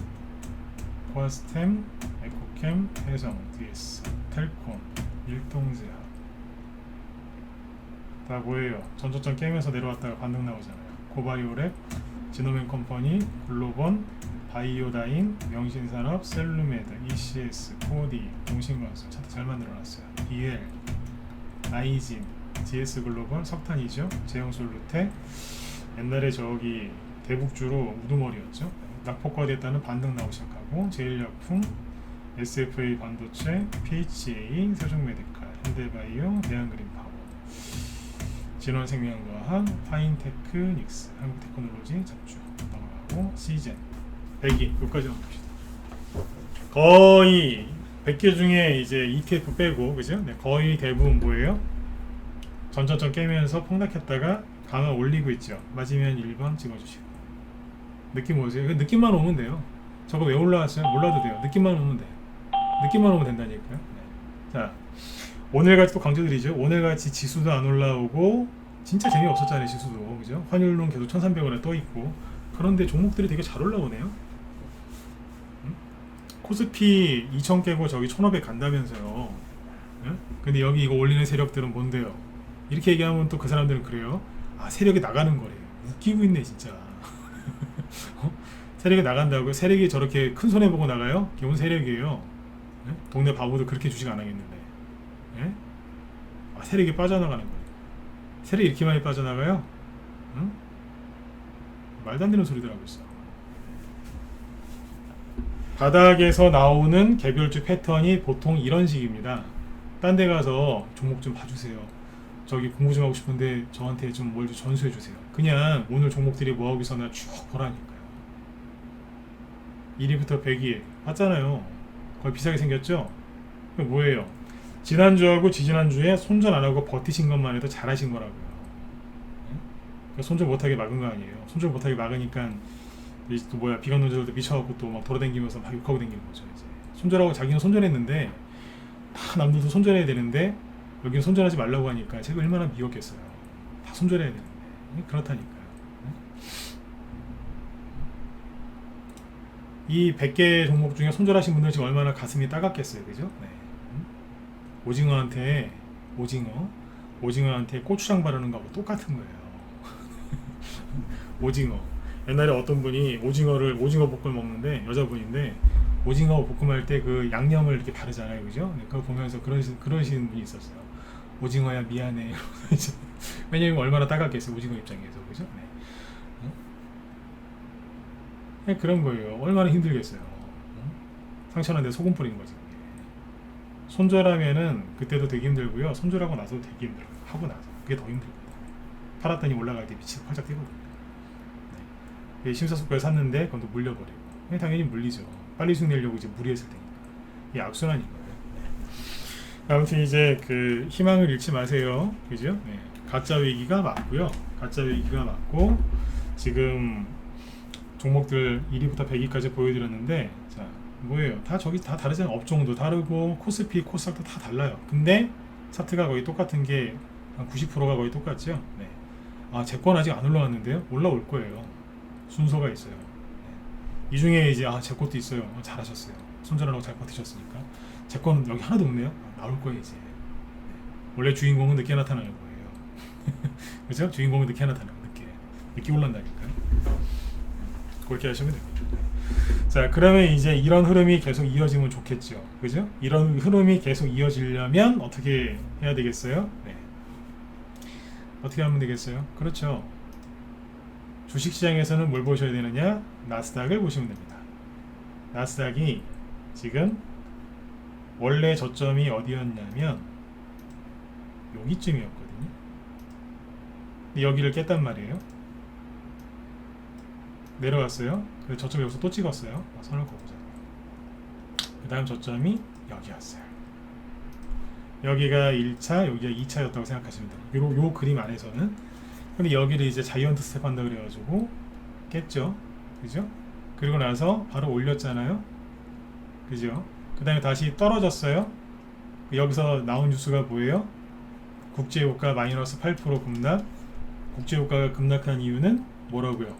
코아스템 에코캠 해성 DS 텔콤 일동제약 다 뭐예요? 전조점 깨면서 내려왔다가 반등 나오잖아요. 고바이오랩 지노맨 컴퍼니 글로본 바이오다인 명신산업 셀루메드 ECS 코디 동신건설 차트 잘 만들어놨어요. BL 아이진 GS 글로벌 석탄이죠. 제형솔루텍 옛날에 저기 대북주로 우두머리였죠. 낙폭과됐다는 반등 나오기 시작하고 제일약품 SFA 반도체 PHA 세종메디칼 현대바이오 대한그린파워 진원생명과학 파인테크닉스 한국테크놀로지 잡주 넘어가고 시젠 100이 여기까지 넘깁시다. 거의 100개 중에 이제 ETF 빼고 그죠? 네, 거의 대부분 뭐예요? 전전전 깨면서 폭락했다가 강화 올리고 있죠. 맞으면 1번 찍어주시고 느낌 오세요? 느낌만 오면 돼요. 저거 왜 올라왔어요? 몰라도 돼요. 느낌만 오면 돼. 느낌만 오면 된다니까요. 네. 자, 오늘같이 또 강조드리죠. 오늘같이 지수도 안 올라오고 진짜 재미없었잖아요. 지수도 그죠? 환율론 계속 1300원에 떠있고 그런데 종목들이 되게 잘 올라오네요. 코스피 2000 깨고 저기 1500 간다면서요. 응? 근데 여기 이거 올리는 세력들은 뭔데요? 이렇게 얘기하면 또 그 사람들은 그래요. 아 세력이 나가는 거래요. 웃기고 있네 진짜. 세력이 나간다고요? 세력이 저렇게 큰 손해 보고 나가요? 기본 세력이에요. 네? 동네 바보도 그렇게 주식 안 하겠는데. 네? 아, 세력이 빠져나가는 거예요. 세력이 이렇게 많이 빠져나가요? 응? 말도 안 되는 소리들 하고 있어. 바닥에서 나오는 개별주 패턴이 보통 이런 식입니다. 딴 데 가서 종목 좀 봐주세요. 저기 공부 좀 하고 싶은데 저한테 좀 뭘 좀 전수해 주세요. 그냥 오늘 종목들이 뭐하고 있었나 쭉 보라니까요. 1위부터 100위 봤잖아요. 거의 비싸게 생겼죠? 그게 뭐예요? 지난주하고 지지난주에 손절 안 하고 버티신 것만 해도 잘하신 거라고요. 그러니까 손절 못하게 막은 거 아니에요. 손절 못하게 막으니까 또 뭐야 비건 노조들도 미쳐갖고 또 막 돌아다니면서 막 욕하고 다니는 거죠. 이제 손절하고 자기는 손절했는데 다 남들도 손절해야 되는데 여기는 손절하지 말라고 하니까 제가 얼마나 미웠겠어요. 다 손절해야 되는데 그렇다니까요. 이 100개 종목 중에 손절하신 분들 지금 얼마나 가슴이 따갑겠어요, 그죠? 네. 오징어한테 고추장 바르는 거하고 똑같은 거예요. 오징어. 옛날에 어떤 분이 오징어 볶음을 먹는데 여자분인데 오징어 볶음할 때 그 양념을 이렇게 바르잖아요, 그죠? 네, 그거 보면서 그러시는 분이 있었어요. 오징어야 미안해. 왜냐면 얼마나 따갑겠어요, 오징어 입장에서, 그죠? 네. 네, 그런 거예요. 얼마나 힘들겠어요. 상처는데 소금 뿌린 거지. 손절하면은 그때도 되게 힘들고요. 손절하고 나서도 되게 힘들어요. 하고 나서 그게 더 힘들거든요. 팔았더니 올라갈 때 미치고 활짝 뛰거든요. 네. 심사숙고해 샀는데 그건 또 물려버리고. 당연히 물리죠. 빨리 수익 내려고 이제 무리했을 테니까. 이게 악순환인 거예요. 네. 아무튼 이제 그 희망을 잃지 마세요. 그죠? 네. 가짜 위기가 맞고요. 가짜 위기가 맞고 지금 종목들 1위부터 100위까지 보여드렸는데 자 뭐예요? 다 저기 다 다르잖아요. 업종도 다르고 코스피, 코스닥도 다 달라요. 근데 차트가 거의 똑같은 게 한 90%가 거의 똑같죠. 네. 아, 제 건 아직 안 올라왔는데요. 올라올 거예요. 순서가 있어요. 네. 이 중에 이제 제 것도 있어요. 잘하셨어요. 손절하라고 잘 버티셨으니까. 제 거는 여기 하나도 없네요. 나올 거예요 이제. 네. 원래 주인공은 늦게 나타나는 거예요. 그죠? 주인공은 늦게 나타나요. 늦게 올라온다니까. 그렇게 하시면 됩니다. 자, 그러면 이제 이런 흐름이 계속 이어지면 좋겠죠. 그죠? 이런 흐름이 계속 이어지려면 어떻게 해야 되겠어요? 네. 어떻게 하면 되겠어요? 그렇죠. 주식시장에서는 뭘 보셔야 되느냐? 나스닥을 보시면 됩니다. 나스닥이 지금 원래 저점이 어디였냐면 여기쯤이었거든요. 근데 여기를 깼단 말이에요. 내려갔어요. 그래서 저점 여기서 또 찍었어요. 선을 그어보자. 그 다음 저점이 여기였어요. 여기가 1차, 여기가 2차였다고 생각하시면 돼요. 요 그림 안에서는. 근데 여기를 이제 자이언트 스텝 한다 그래가지고 깼죠. 그죠? 그리고 나서 바로 올렸잖아요. 그죠? 그 다음에 다시 떨어졌어요. 여기서 나온 뉴스가 뭐예요? 국제유가 마이너스 8% 급락. 국제유가가 급락한 이유는 뭐라고요?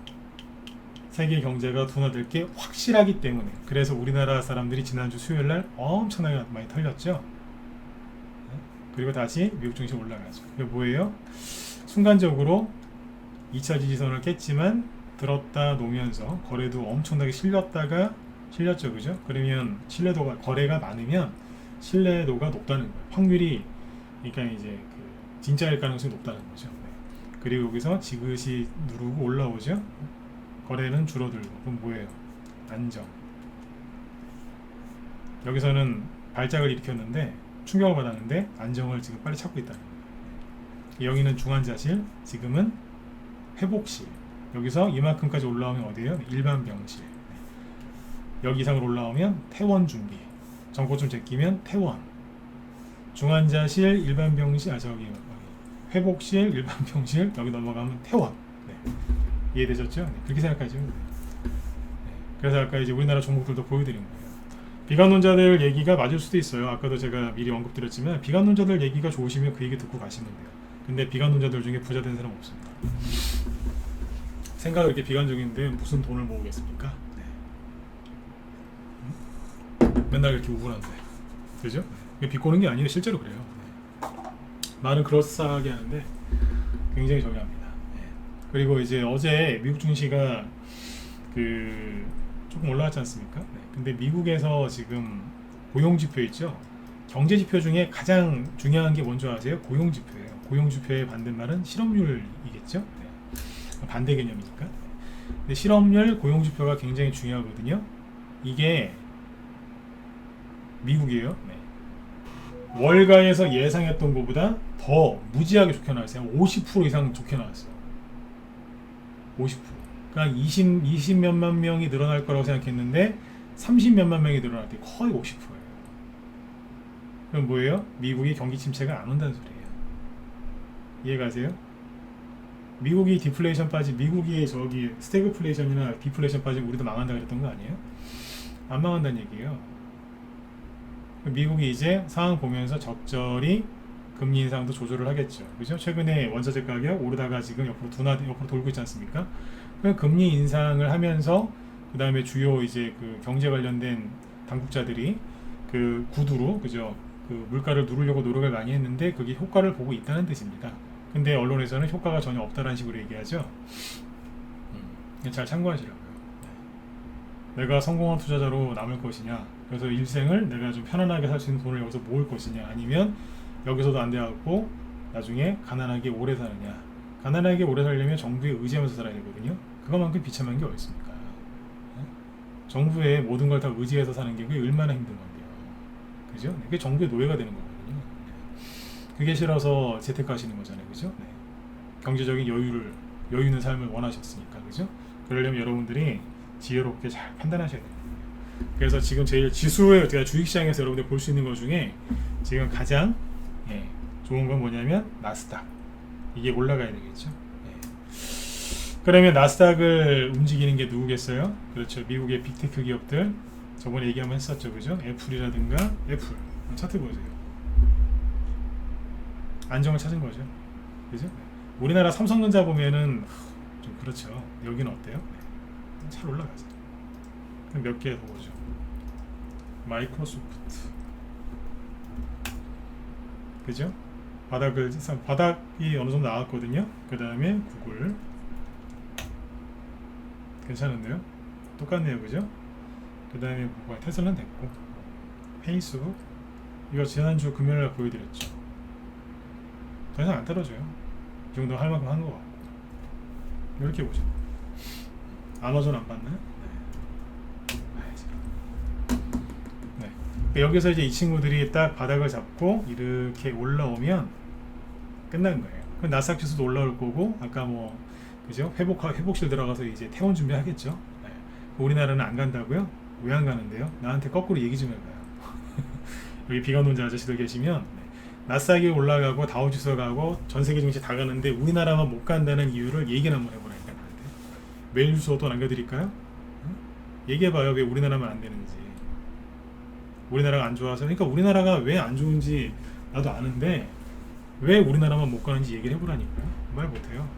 세계 경제가 둔화될 게 확실하기 때문에. 그래서 우리나라 사람들이 지난주 수요일날 엄청나게 많이 털렸죠. 그리고 다시 미국 증시 올라가죠. 그게 뭐예요? 순간적으로 2차 지지선을 깼지만 들었다 놓으면서 거래도 엄청나게 실렸죠. 그죠? 그러면 신뢰도가, 거래가 많으면 신뢰도가 높다는 거예요. 확률이, 그러니까 이제 그 진짜일 가능성이 높다는 거죠. 네. 그리고 여기서 지그시 누르고 올라오죠. 거래는 줄어들고. 그럼 뭐예요? 안정. 여기서는 발작을 일으켰는데 충격을 받았는데 안정을 지금 빨리 찾고 있다는 거예요. 여기는 중환자실, 지금은 회복실. 여기서 이만큼까지 올라오면 어디예요? 일반 병실. 여기 이상으로 올라오면 퇴원 준비. 정보좀 제끼면 퇴원. 중환자실, 일반 병실, 여기 회복실, 일반 병실. 여기 넘어가면 퇴원. 네. 이해되셨죠? 네. 그렇게 생각하시면 돼요. 네. 그래서 아까 이제 우리나라 종목들도 보여드린 거예요. 비관론자들 얘기가 맞을 수도 있어요. 아까도 제가 미리 언급드렸지만 비관론자들 얘기가 좋으시면 그 얘기 듣고 가시면 돼요. 근데 비관론자들 중에 부자 된 사람 없습니다. 생각이 이렇게 비관적인데 무슨 돈을 모으겠습니까? 네. 맨날 이렇게 우울한데, 그죠? 네. 비꼬는 게 아니에요. 실제로 그래요. 네. 말은 그럴싸하게 하는데 굉장히 저기합니다. 네. 그리고 이제 어제 미국 증시가 조금 올라왔지 않습니까? 네. 근데 미국에서 지금 고용지표 있죠? 경제지표 중에 가장 중요한 게 뭔지 아세요? 고용지표예요. 고용지표의 반대말은 실업률이겠죠? 네. 반대 개념이니까. 근데 실업률, 고용지표가 굉장히 중요하거든요. 이게 미국이에요. 네. 월가에서 예상했던 것보다 더 무지하게 좋게 나왔어요. 50% 이상 좋게 나왔어요. 50%. 그러니까 20몇만 명이 늘어날 거라고 생각했는데 30몇만 명이 늘어날 때 거의 50%예요. 그럼 뭐예요? 미국이 경기 침체가 안 온다는 소리예요. 이해가세요? 미국이 디플레이션 빠지, 미국이 저기 스태그플레이션이나 디플레이션 빠지면 우리도 망한다 그랬던 거 아니에요? 안 망한다는 얘기예요. 미국이 이제 상황 보면서 적절히 금리 인상도 조절을 하겠죠. 그죠? 최근에 원자재 가격 오르다가 지금 옆으로 돌고 있지 않습니까? 금리 인상을 하면서 그 다음에 주요 이제 그 경제 관련된 당국자들이 그 구두로, 그죠? 그 물가를 누르려고 노력을 많이 했는데 그게 효과를 보고 있다는 뜻입니다. 근데 언론에서는 효과가 전혀 없다라는 식으로 얘기하죠. 잘 참고하시라고요. 내가 성공한 투자자로 남을 것이냐, 그래서 일생을 내가 좀 편안하게 살 수 있는 돈을 여기서 모을 것이냐, 아니면 여기서도 안 돼갖고 나중에 가난하게 오래 사느냐. 가난하게 오래 살려면 정부에 의지하면서 살아야 되거든요. 그것만큼 비참한 게 어디 있습니까? 정부에 모든 걸 다 의지해서 사는 게 그게 얼마나 힘든 건데요. 그죠? 그게 정부의 노예가 되는 거거든요. 그게 싫어서 재테크하시는 거잖아요. 그죠? 네. 경제적인 여유 있는 삶을 원하셨으니까. 그죠? 그러려면 여러분들이 지혜롭게 잘 판단하셔야 돼요. 그래서 지금 제일 지수의 주식시장에서 여러분들 볼 수 있는 것 중에 지금 가장 좋은 건 뭐냐면 나스닥. 이게 올라가야 되겠죠. 그러면 나스닥을 움직이는 게 누구겠어요? 그렇죠. 미국의 빅테크 기업들. 저번에 얘기 한번 했었죠. 그죠? 애플이라든가 애플. 차트 보세요. 안정을 찾은 거죠. 그죠? 우리나라 삼성전자 보면은 좀 그렇죠. 여기는 어때요? 네. 잘 올라가죠. 몇 개 더 보죠. 마이크로소프트, 그죠? 바닥이 어느 정도 나왔거든요. 그 다음에 구글, 괜찮은데요? 똑같네요, 그죠? 그 다음에 뭐가 테슬라는 됐고, 페이스북, 이거 지난주 금요일날 보여드렸죠. 더 이상 안 떨어져요. 이 정도 할 만큼 한 것 같고. 이렇게 보죠. 아마존 안 봤나요? 네. 네. 여기서 이제 이 친구들이 딱 바닥을 잡고 이렇게 올라오면 끝난 거예요. 그럼 나스닥 지수도 올라올 거고, 아까 뭐 그죠? 회복실 들어가서 이제 퇴원 준비하겠죠. 네. 우리나라는 안 간다고요? 왜 안 가는데요? 나한테 거꾸로 얘기 좀 해봐요. 여기 비관론자 아저씨들 계시면 네. 나스닥이 올라가고 다우지수 가고 전 세계 증시 다 가는데 우리나라만 못 간다는 이유를 얘기를 한번 해보라니까 나한테. 메일 주소도 남겨드릴까요? 응? 얘기해봐요. 왜 우리나라만 안 되는지. 우리나라가 안 좋아서. 그러니까 우리나라가 왜 안 좋은지 나도 아는데 왜 우리나라만 못 가는지 얘기를 해보라니까요. 말 못해요.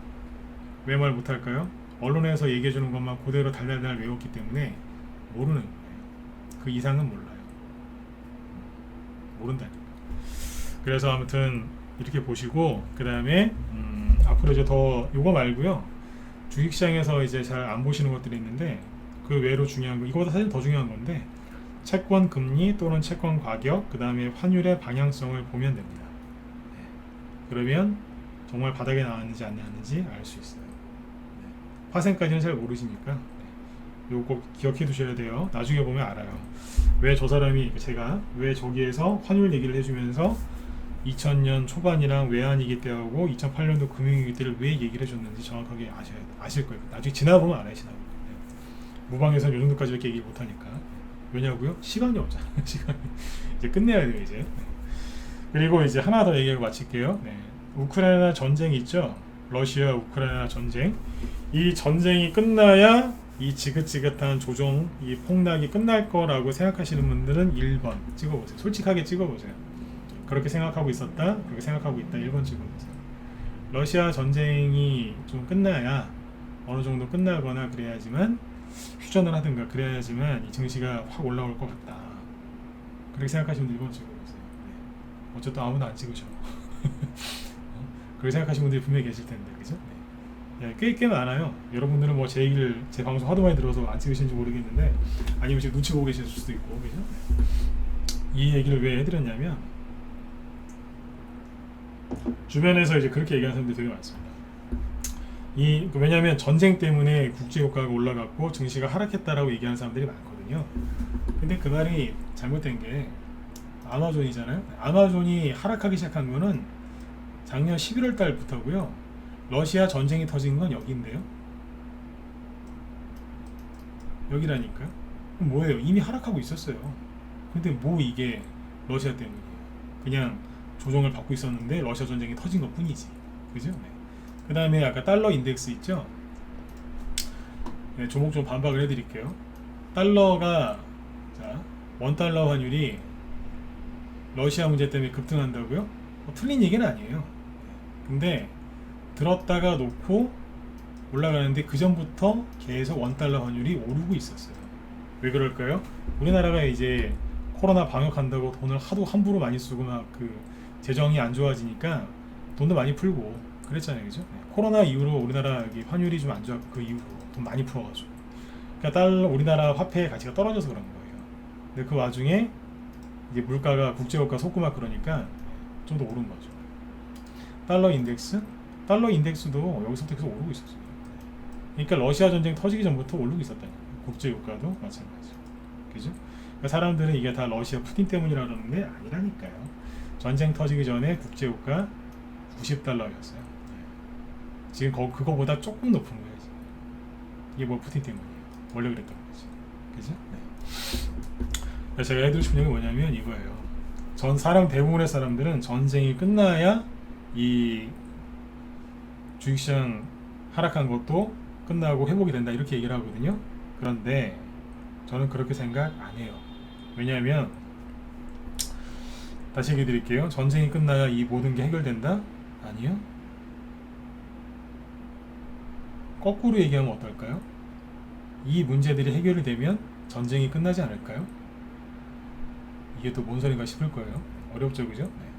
왜 말 못할까요? 언론에서 얘기해주는 것만 그대로 달달달 외웠기 때문에 모르는 거예요. 그 이상은 몰라요. 모른다니까. 그래서 아무튼 이렇게 보시고 그 다음에 앞으로 이제 더 요거 말고요. 주식시장에서 이제 잘 안 보시는 것들이 있는데 그 외로 중요한 거, 이거보다 사실 더 중요한 건데 채권 금리 또는 채권 가격, 그 다음에 환율의 방향성을 보면 됩니다. 네. 그러면 정말 바닥에 나왔는지 안 나왔는지 알 수 있어요. 네. 파생까지는 잘 모르시니까 네. 요거 꼭 기억해 두셔야 돼요. 나중에 보면 알아요. 왜 저 사람이, 제가 왜 저기에서 환율 얘기를 해주면서 2000년 초반이랑 외환위기 때하고 2008년도 금융위기 때를 왜 얘기를 해줬는지 정확하게 아실 거예요. 나중에 지나보면 알아요. 지나보면. 네. 무방에서는 요 정도까지 이렇게 얘기 못하니까. 왜냐고요? 시간이 없잖아요. 시간이. 이제 끝내야 돼요, 이제. 네. 그리고 이제 하나 더 얘기하고 마칠게요. 네. 우크라이나 전쟁 있죠? 러시아 우크라이나 전쟁. 이 전쟁이 끝나야 이 지긋지긋한 조정, 이 폭락이 끝날 거라고 생각하시는 분들은 1번 찍어보세요. 솔직하게 찍어보세요. 그렇게 생각하고 있었다, 그렇게 생각하고 있다, 1번 찍어보세요. 러시아 전쟁이 좀 끝나야, 어느 정도 끝나거나 그래야지만 휴전을 하든가 그래야지만 이 증시가 확 올라올 것 같다. 그렇게 생각하시면 1번 찍어보세요. 네. 어쨌든 아무도 안 찍으셔. 그렇게 생각하시는 분들이 분명히 계실 텐데, 그죠? 네. 꽤 많아요. 여러분들은 뭐 제 방송 하도 많이 들어서 안 찍으시는지 모르겠는데, 아니면 지금 눈치 보고 계실 수도 있고, 그죠? 네. 이 얘기를 왜 해드렸냐면, 주변에서 이제 그렇게 얘기하는 사람들이 되게 많습니다. 왜냐하면 전쟁 때문에 국제유가가 올라갔고 증시가 하락했다라고 얘기하는 사람들이 많거든요. 근데 그 말이 잘못된 게 아마존이잖아요. 아마존이 하락하기 시작한 거는 작년 11월 달부터고요. 러시아 전쟁이 터진 건 여기인데요. 여기라니까요. 그럼 뭐예요? 이미 하락하고 있었어요. 근데 뭐 이게 러시아 때문이에요. 그냥 조정을 받고 있었는데 러시아 전쟁이 터진 것 뿐이지. 그죠? 네. 그 다음에 아까 달러 인덱스 있죠? 네, 조목 좀 반박을 해드릴게요. 달러가, 자, $1 환율이 러시아 문제 때문에 급등한다고요? 틀린 얘기는 아니에요. 근데 들었다가 놓고 올라가는데 그 전부터 계속 $1 환율이 오르고 있었어요. 왜 그럴까요? 우리나라가 이제 코로나 방역한다고 돈을 하도 함부로 많이 쓰고 막 그 재정이 안 좋아지니까 돈도 많이 풀고 그랬잖아요, 그죠? 코로나 이후로 우리나라 환율이 좀 안 좋았고 그 이후로 돈 많이 풀어가지고, 그러니까 우리나라 화폐의 가치가 떨어져서 그런 거예요. 근데 그 와중에 이제 물가가 국제유가 속고 막 그러니까 좀 더 오른 거죠. 달러 인덱스도 여기서부터 계속 오르고 있었어요. 그러니까 러시아 전쟁 터지기 전부터 오르고 있었다는 거예요. 국제유가도 마찬가지. 그죠? 그러니까 사람들은 이게 다 러시아 푸틴 때문이라 그러는데 아니라니까요. 전쟁 터지기 전에 국제유가 $90였어요. 지금 그거보다 조금 높은 거예요. 지금. 이게 뭐 푸틴 때문이에요. 원래 그랬던 거지. 그죠? 네. 그래서 제가 해드리고 싶은 얘기 뭐냐면 이거예요. 사람 대부분의 사람들은 전쟁이 끝나야 이 주식시장 하락한 것도 끝나고 회복이 된다 이렇게 얘기를 하거든요. 그런데 저는 그렇게 생각 안 해요. 왜냐하면 다시 얘기 드릴게요. 전쟁이 끝나야 이 모든 게 해결된다? 아니요. 거꾸로 얘기하면 어떨까요? 이 문제들이 해결이 되면 전쟁이 끝나지 않을까요? 이게 또 뭔 소린가 싶을 거예요. 어렵죠, 그죠? 네.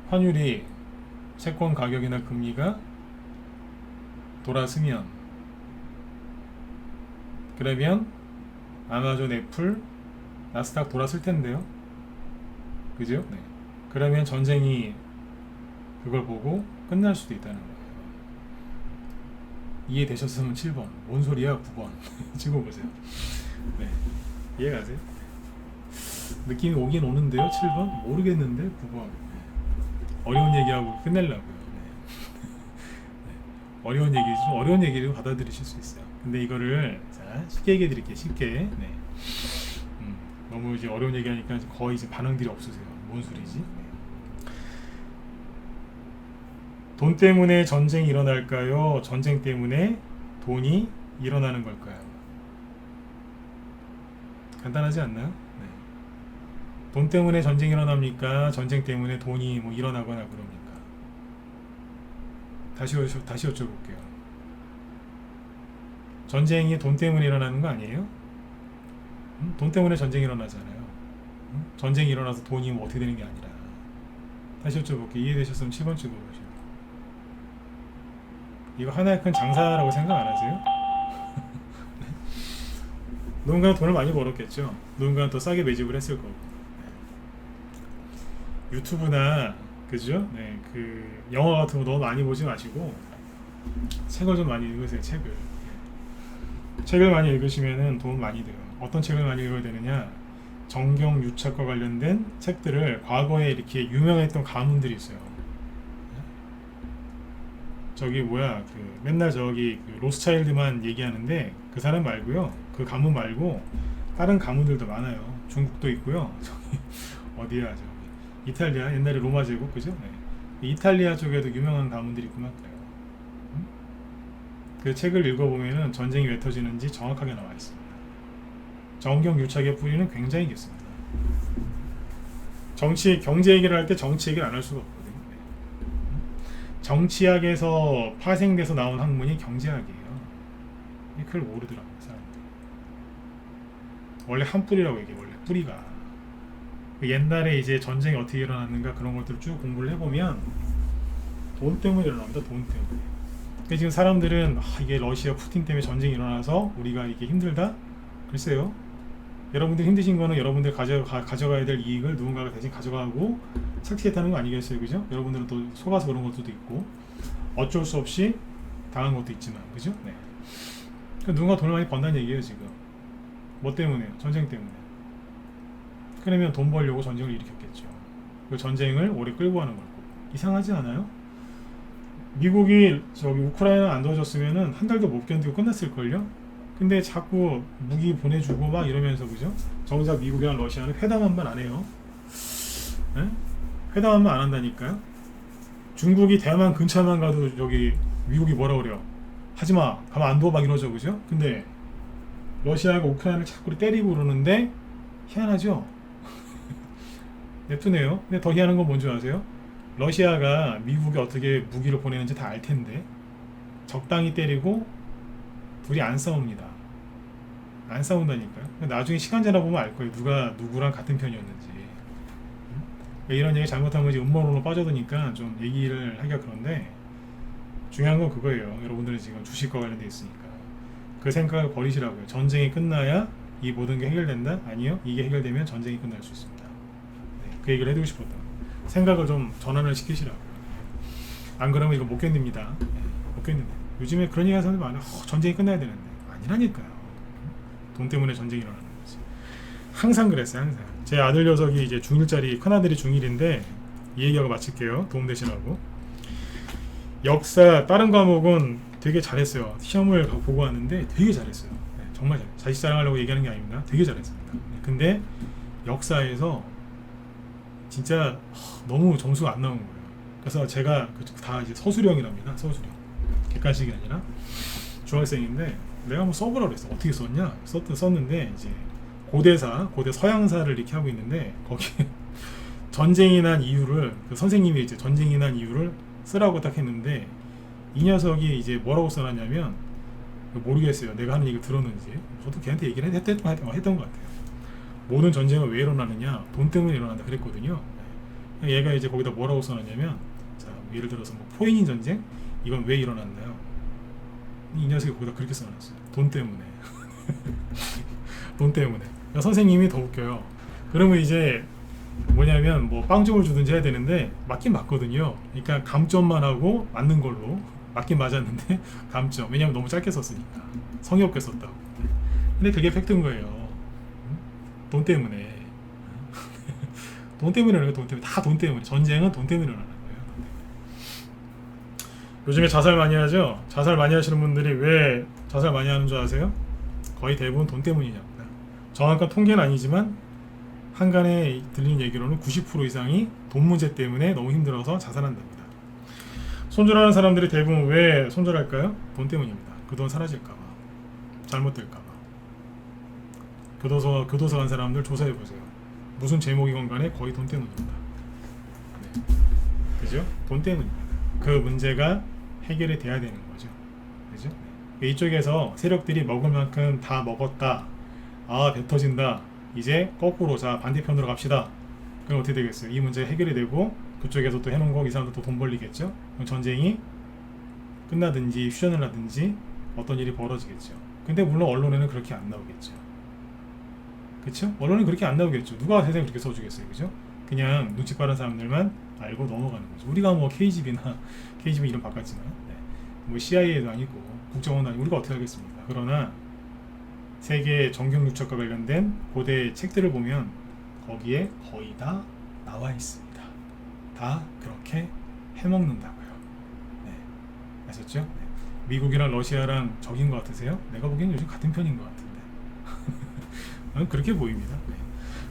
환율이 채권 가격이나 금리가 돌아서면, 그러면 아마존, 애플, 나스닥 돌았을 텐데요. 그죠? 네. 그러면 전쟁이 그걸 보고 끝날 수도 있다는 거예요. 이해되셨으면 7번. 뭔 소리야? 9번. 찍어보세요. 네. 이해가세요? 느낌이 오긴 오는데요. 7번? 모르겠는데 9번. 어려운 얘기하고 끝내려고요. 네. 어려운 얘기, 좀 어려운 얘기를 받아들이실 수 있어요. 근데 이거를 자, 쉽게 얘기해 드릴게요. 쉽게. 네. 너무 이제 어려운 얘기하니까 거의 이제 반응들이 없으세요. 뭔 소리지? 네. 돈 때문에 전쟁이 일어날까요? 전쟁 때문에 돈이 일어나는 걸까요? 간단하지 않나요? 네. 돈 때문에 전쟁이 일어납니까? 전쟁 때문에 돈이 뭐 일어나거나 그럽니까? 다시 여쭤볼게요. 전쟁이 돈 때문에 일어나는 거 아니에요? 돈 때문에 전쟁이 일어나잖아요. 전쟁이 일어나서 돈이 뭐 어떻게 되는 게 아니라. 다시 여쭤볼게요. 이해되셨으면 7번 찍어보시죠. 이거 하나의 큰 장사라고 생각 안 하세요? 누군가는 돈을 많이 벌었겠죠. 누군가는 더 싸게 매집을 했을 거고. 유튜브나 그죠? 네, 그 영화 같은 거 너무 많이 보지 마시고 책을 좀 많이 읽으세요. 책을 많이 읽으시면은 도움 많이 돼요. 어떤 책을 많이 읽어야 되느냐? 정경 유착과 관련된 책들을 과거에 이렇게 유명했던 가문들이 있어요. 저기 뭐야 그 맨날 저기 그 로스차일드만 얘기하는데 그 사람 말고요. 그 가문 말고 다른 가문들도 많아요. 중국도 있고요. 저기 어디야 저기 이탈리아 옛날에 로마 제국 그죠? 네. 이탈리아 쪽에도 유명한 가문들이 있구나 그래요. 그 책을 읽어보면은 전쟁이 왜 터지는지 정확하게 나와 있습니다. 정경 유착의 뿌리는 굉장히 깊습니다. 정치 경제 얘기를 할 때 정치 얘기를 안 할 수가 없거든요. 정치학에서 파생돼서 나온 학문이 경제학이에요. 그걸 모르더라고요, 사람들. 원래 한 뿌리라고 얘기해, 원래 뿌리가. 옛날에 이제 전쟁이 어떻게 일어났는가 그런 것들을 쭉 공부를 해보면 돈 때문에 일어납니다, 돈 때문에. 근데 지금 사람들은 이게 러시아 푸틴 때문에 전쟁이 일어나서 우리가 이게 힘들다? 글쎄요. 여러분들 힘드신 거는 여러분들 가져가야 될 이익을 누군가가 대신 가져가고 착취했다는 거 아니겠어요, 그죠? 여러분들은 또 속아서 그런 것도 있고 어쩔 수 없이 당한 것도 있지만, 그죠? 네. 그러니까 누군가 돈을 많이 번다는 얘기예요, 지금. 뭐 때문에요? 전쟁 때문에. 그러면 돈 벌려고 전쟁을 일으켰겠죠. 그 전쟁을 오래 끌고 가는 거고. 이상하지 않아요? 미국이 저기 우크라이나 안 도와줬으면은 한 달도 못 견디고 끝났을걸요? 근데 자꾸 무기 보내주고 막 이러면서 그죠? 정작 미국이랑 러시아는 회담 한 번 안 해요. 네? 회담 한 번 안 한다니까요. 중국이 대만 근처만 가도 여기 미국이 뭐라 그래요? 하지마 가만 안 둬 막 이러죠, 그죠? 근데 러시아가 우크라이나를 자꾸 때리고 그러는데 희한하죠? 냅두네요. 근데 더 희한한 건 뭔지 아세요? 러시아가 미국이 어떻게 무기를 보내는지 다 알 텐데 적당히 때리고 둘이 안 싸웁니다. 안 싸운다니까요. 나중에 시간 지나 보면 알 거예요. 누가 누구랑 같은 편이었는지. 이런 얘기 잘못하면 이제 음모론으로 빠져드니까 좀 얘기를 하기가 그런데 중요한 건 그거예요. 여러분들은 지금 주식과 관련돼 있으니까 그 생각을 버리시라고요. 전쟁이 끝나야 이 모든 게 해결된다? 아니요. 이게 해결되면 전쟁이 끝날 수 있습니다. 네, 그 얘기를 해드리고 싶었던 생각을 좀 전환을 시키시라고요. 안 그러면 이거 못 견딥니다. 네, 못 견딥니다. 요즘에 그런 얘기 하는 사람들 많아요. 전쟁이 끝나야 되는데 아니라니까요. 돈 때문에 전쟁이 일어나는 거지. 항상 그랬어요. 항상. 제 아들 녀석이 이제 중1짜리 큰아들이 중1인데 이 얘기하고 마칠게요. 도움되시라고. 역사 다른 과목은 되게 잘했어요. 시험을 보고 왔는데 되게 잘했어요. 네, 정말 잘했어요. 자식 자랑하려고 얘기하는 게 아닙니다. 되게 잘했습니다. 네, 근데 역사에서 진짜 너무 점수가 안 나온 거예요. 그래서 제가 다 이제 서술형이랍니다. 서술형. 객관식이 아니라 중학생인데 내가 한번 써보라고 그랬어. 어떻게 썼냐? 썼는데 이제 고대 서양사를 이렇게 하고 있는데 거기 전쟁이 난 이유를 그 선생님이 이제 전쟁이 난 이유를 쓰라고 딱 했는데 이 녀석이 이제 뭐라고 써놨냐면 모르겠어요. 내가 하는 얘기를 들었는지. 저도 걔한테 얘기를 했던 것 같아요. 모든 전쟁은 왜 일어나느냐? 돈 때문에 일어난다 그랬거든요. 얘가 이제 거기다 뭐라고 써놨냐면, 자, 예를 들어서 뭐 포인인 전쟁? 이건 왜 일어났나요? 이 녀석이 거기다 그렇게 써놨어요. 돈 때문에. 돈 때문에. 그러니까 선생님이 더 웃겨요. 그러면 이제 뭐냐면 뭐 빵점을 주든지 해야 되는데 맞긴 맞거든요. 그러니까 감점만 하고 맞는 걸로 맞긴 맞았는데 감점. 왜냐면 너무 짧게 썼으니까. 성의 없게 썼다고. 근데 그게 팩트인 거예요. 돈 때문에. 돈 때문에 일어나요. 돈 때문에. 다 돈 때문에. 전쟁은 돈 때문에 일어나는 거예요. 요즘에 자살 많이 하죠. 자살 많이 하시는 분들이 왜 자살 많이 하는 줄 아세요? 거의 대부분 돈 때문이냐고요. 정확한 통계는 아니지만 한간에 들리는 얘기로는 90% 이상이 돈 문제 때문에 너무 힘들어서 자살한답니다. 손절하는 사람들이 대부분 왜 손절할까요? 돈 때문입니다. 그 돈 사라질까봐, 잘못될까봐. 교도소 간 사람들 조사해보세요. 무슨 제목이건 간에 거의 돈 때문입니다. 네. 그죠? 돈 때문입니다. 그 문제가 해결이 돼야 되는 거죠. 그죠? 네. 이쪽에서 세력들이 먹을 만큼 다 먹었다. 아, 배 터진다. 이제 거꾸로 자 반대편으로 갑시다. 그럼 어떻게 되겠어요? 이 문제 해결이 되고 그쪽에서 또 해놓은 거 이 사람도 또 돈 벌리겠죠? 그럼 전쟁이 끝나든지 휴전을 하든지 어떤 일이 벌어지겠죠. 근데 물론 언론에는 그렇게 안 나오겠죠. 그쵸? 언론은 그렇게 안 나오겠죠. 누가 세상에 그렇게 써주겠어요. 그죠? 그냥 눈치 빠른 사람들만 알고 넘어가는 거죠. 우리가 뭐 KGB 이름 바꿨지만 네. 뭐 CIA도 아니고 국정원도 아니고 우리가 어떻게 하겠습니까? 그러나 세계 정경유착과 관련된 고대 책들을 보면 거기에 거의 다 나와 있습니다. 다 그렇게 해먹는다고요. 네. 아셨죠? 네. 미국이랑 러시아랑 적인 것 같으세요? 내가 보기엔 요즘 같은 편인 것 같은데. 그렇게 보입니다. 네.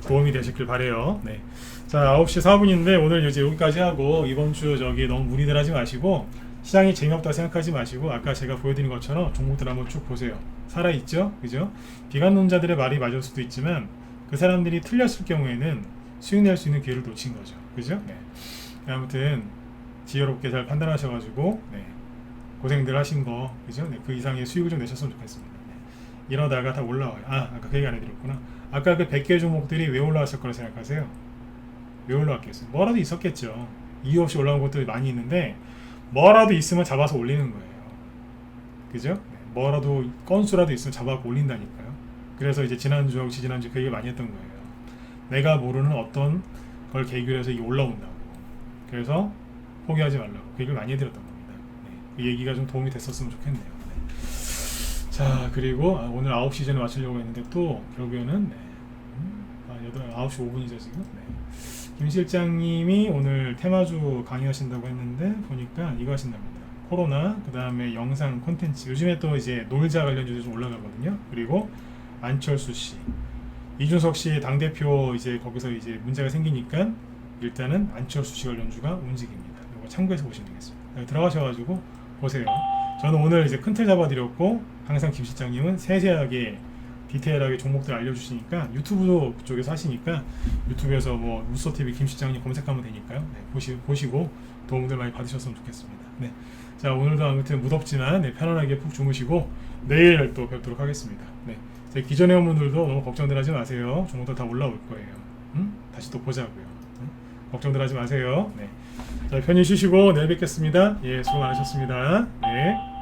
도움이 되셨길 바래요. 네. 자, 9시 4분인데 오늘 이제 여기까지 하고 이번 주 저기 너무 무리들 하지 마시고 시장이 재미없다 생각하지 마시고 아까 제가 보여드린 것처럼 종목들 한번 쭉 보세요. 살아있죠? 그죠? 비관론자들의 말이 맞을 수도 있지만 그 사람들이 틀렸을 경우에는 수익 낼 수 있는 기회를 놓친 거죠. 그죠? 네. 아무튼 지혜롭게 잘 판단하셔가지고 네. 고생들 하신 거 그죠? 네. 그 이상의 수익을 좀 내셨으면 좋겠습니다. 이러다가 다 올라와요. 아까 그 얘기 안 해드렸구나. 아까 그 100개 종목들이 왜 올라왔을 거라 생각하세요? 왜 올라왔겠어요? 뭐라도 있었겠죠. 이유 없이 올라온 것들이 많이 있는데 뭐라도 있으면 잡아서 올리는 거예요. 그죠? 네. 뭐라도 건수라도 있으면 잡아서 올린다니까요. 그래서 이제 지난주하고 지지난주 그 얘기 많이 했던 거예요. 내가 모르는 어떤 걸 계기로 해서 이게 올라온다고. 그래서 포기하지 말라고 그 얘기를 많이 해드렸던 겁니다. 네. 그 얘기가 좀 도움이 됐었으면 좋겠네요. 자, 그리고 오늘 9시 전에 마치려고 했는데 또 결국에는 9시 5분이죠 지금. 네. 김 실장님이 오늘 테마주 강의하신다고 했는데 보니까 이거 하신답니다. 코로나, 그 다음에 영상 콘텐츠. 요즘에 또 이제 놀자 관련 주제 좀 올라가거든요. 그리고 안철수 씨, 이준석 씨 당대표 이제 거기서 이제 문제가 생기니까 일단은 안철수 씨 관련주가 움직입니다. 이거 참고해서 보시면 되겠습니다. 들어가셔가지고 보세요. 저는 오늘 이제 큰 틀 잡아드렸고 항상 김 실장님은 세세하게 디테일하게 종목들 알려주시니까 유튜브도 그쪽에서 하시니까 유튜브에서 뭐 루소TV 김 실장님 검색하면 되니까요. 네, 보시고 도움들 많이 받으셨으면 좋겠습니다. 네, 자 오늘도 아무튼 무덥지만 네, 편안하게 푹 주무시고 내일 또 뵙도록 하겠습니다. 네, 제 기존 회원분들도 너무 걱정들 하지 마세요. 종목들 다 올라올 거예요. 다시 또 보자고요. 걱정들 하지 마세요. 네, 자 편히 쉬시고 내일 뵙겠습니다. 예, 수고 많으셨습니다. 네.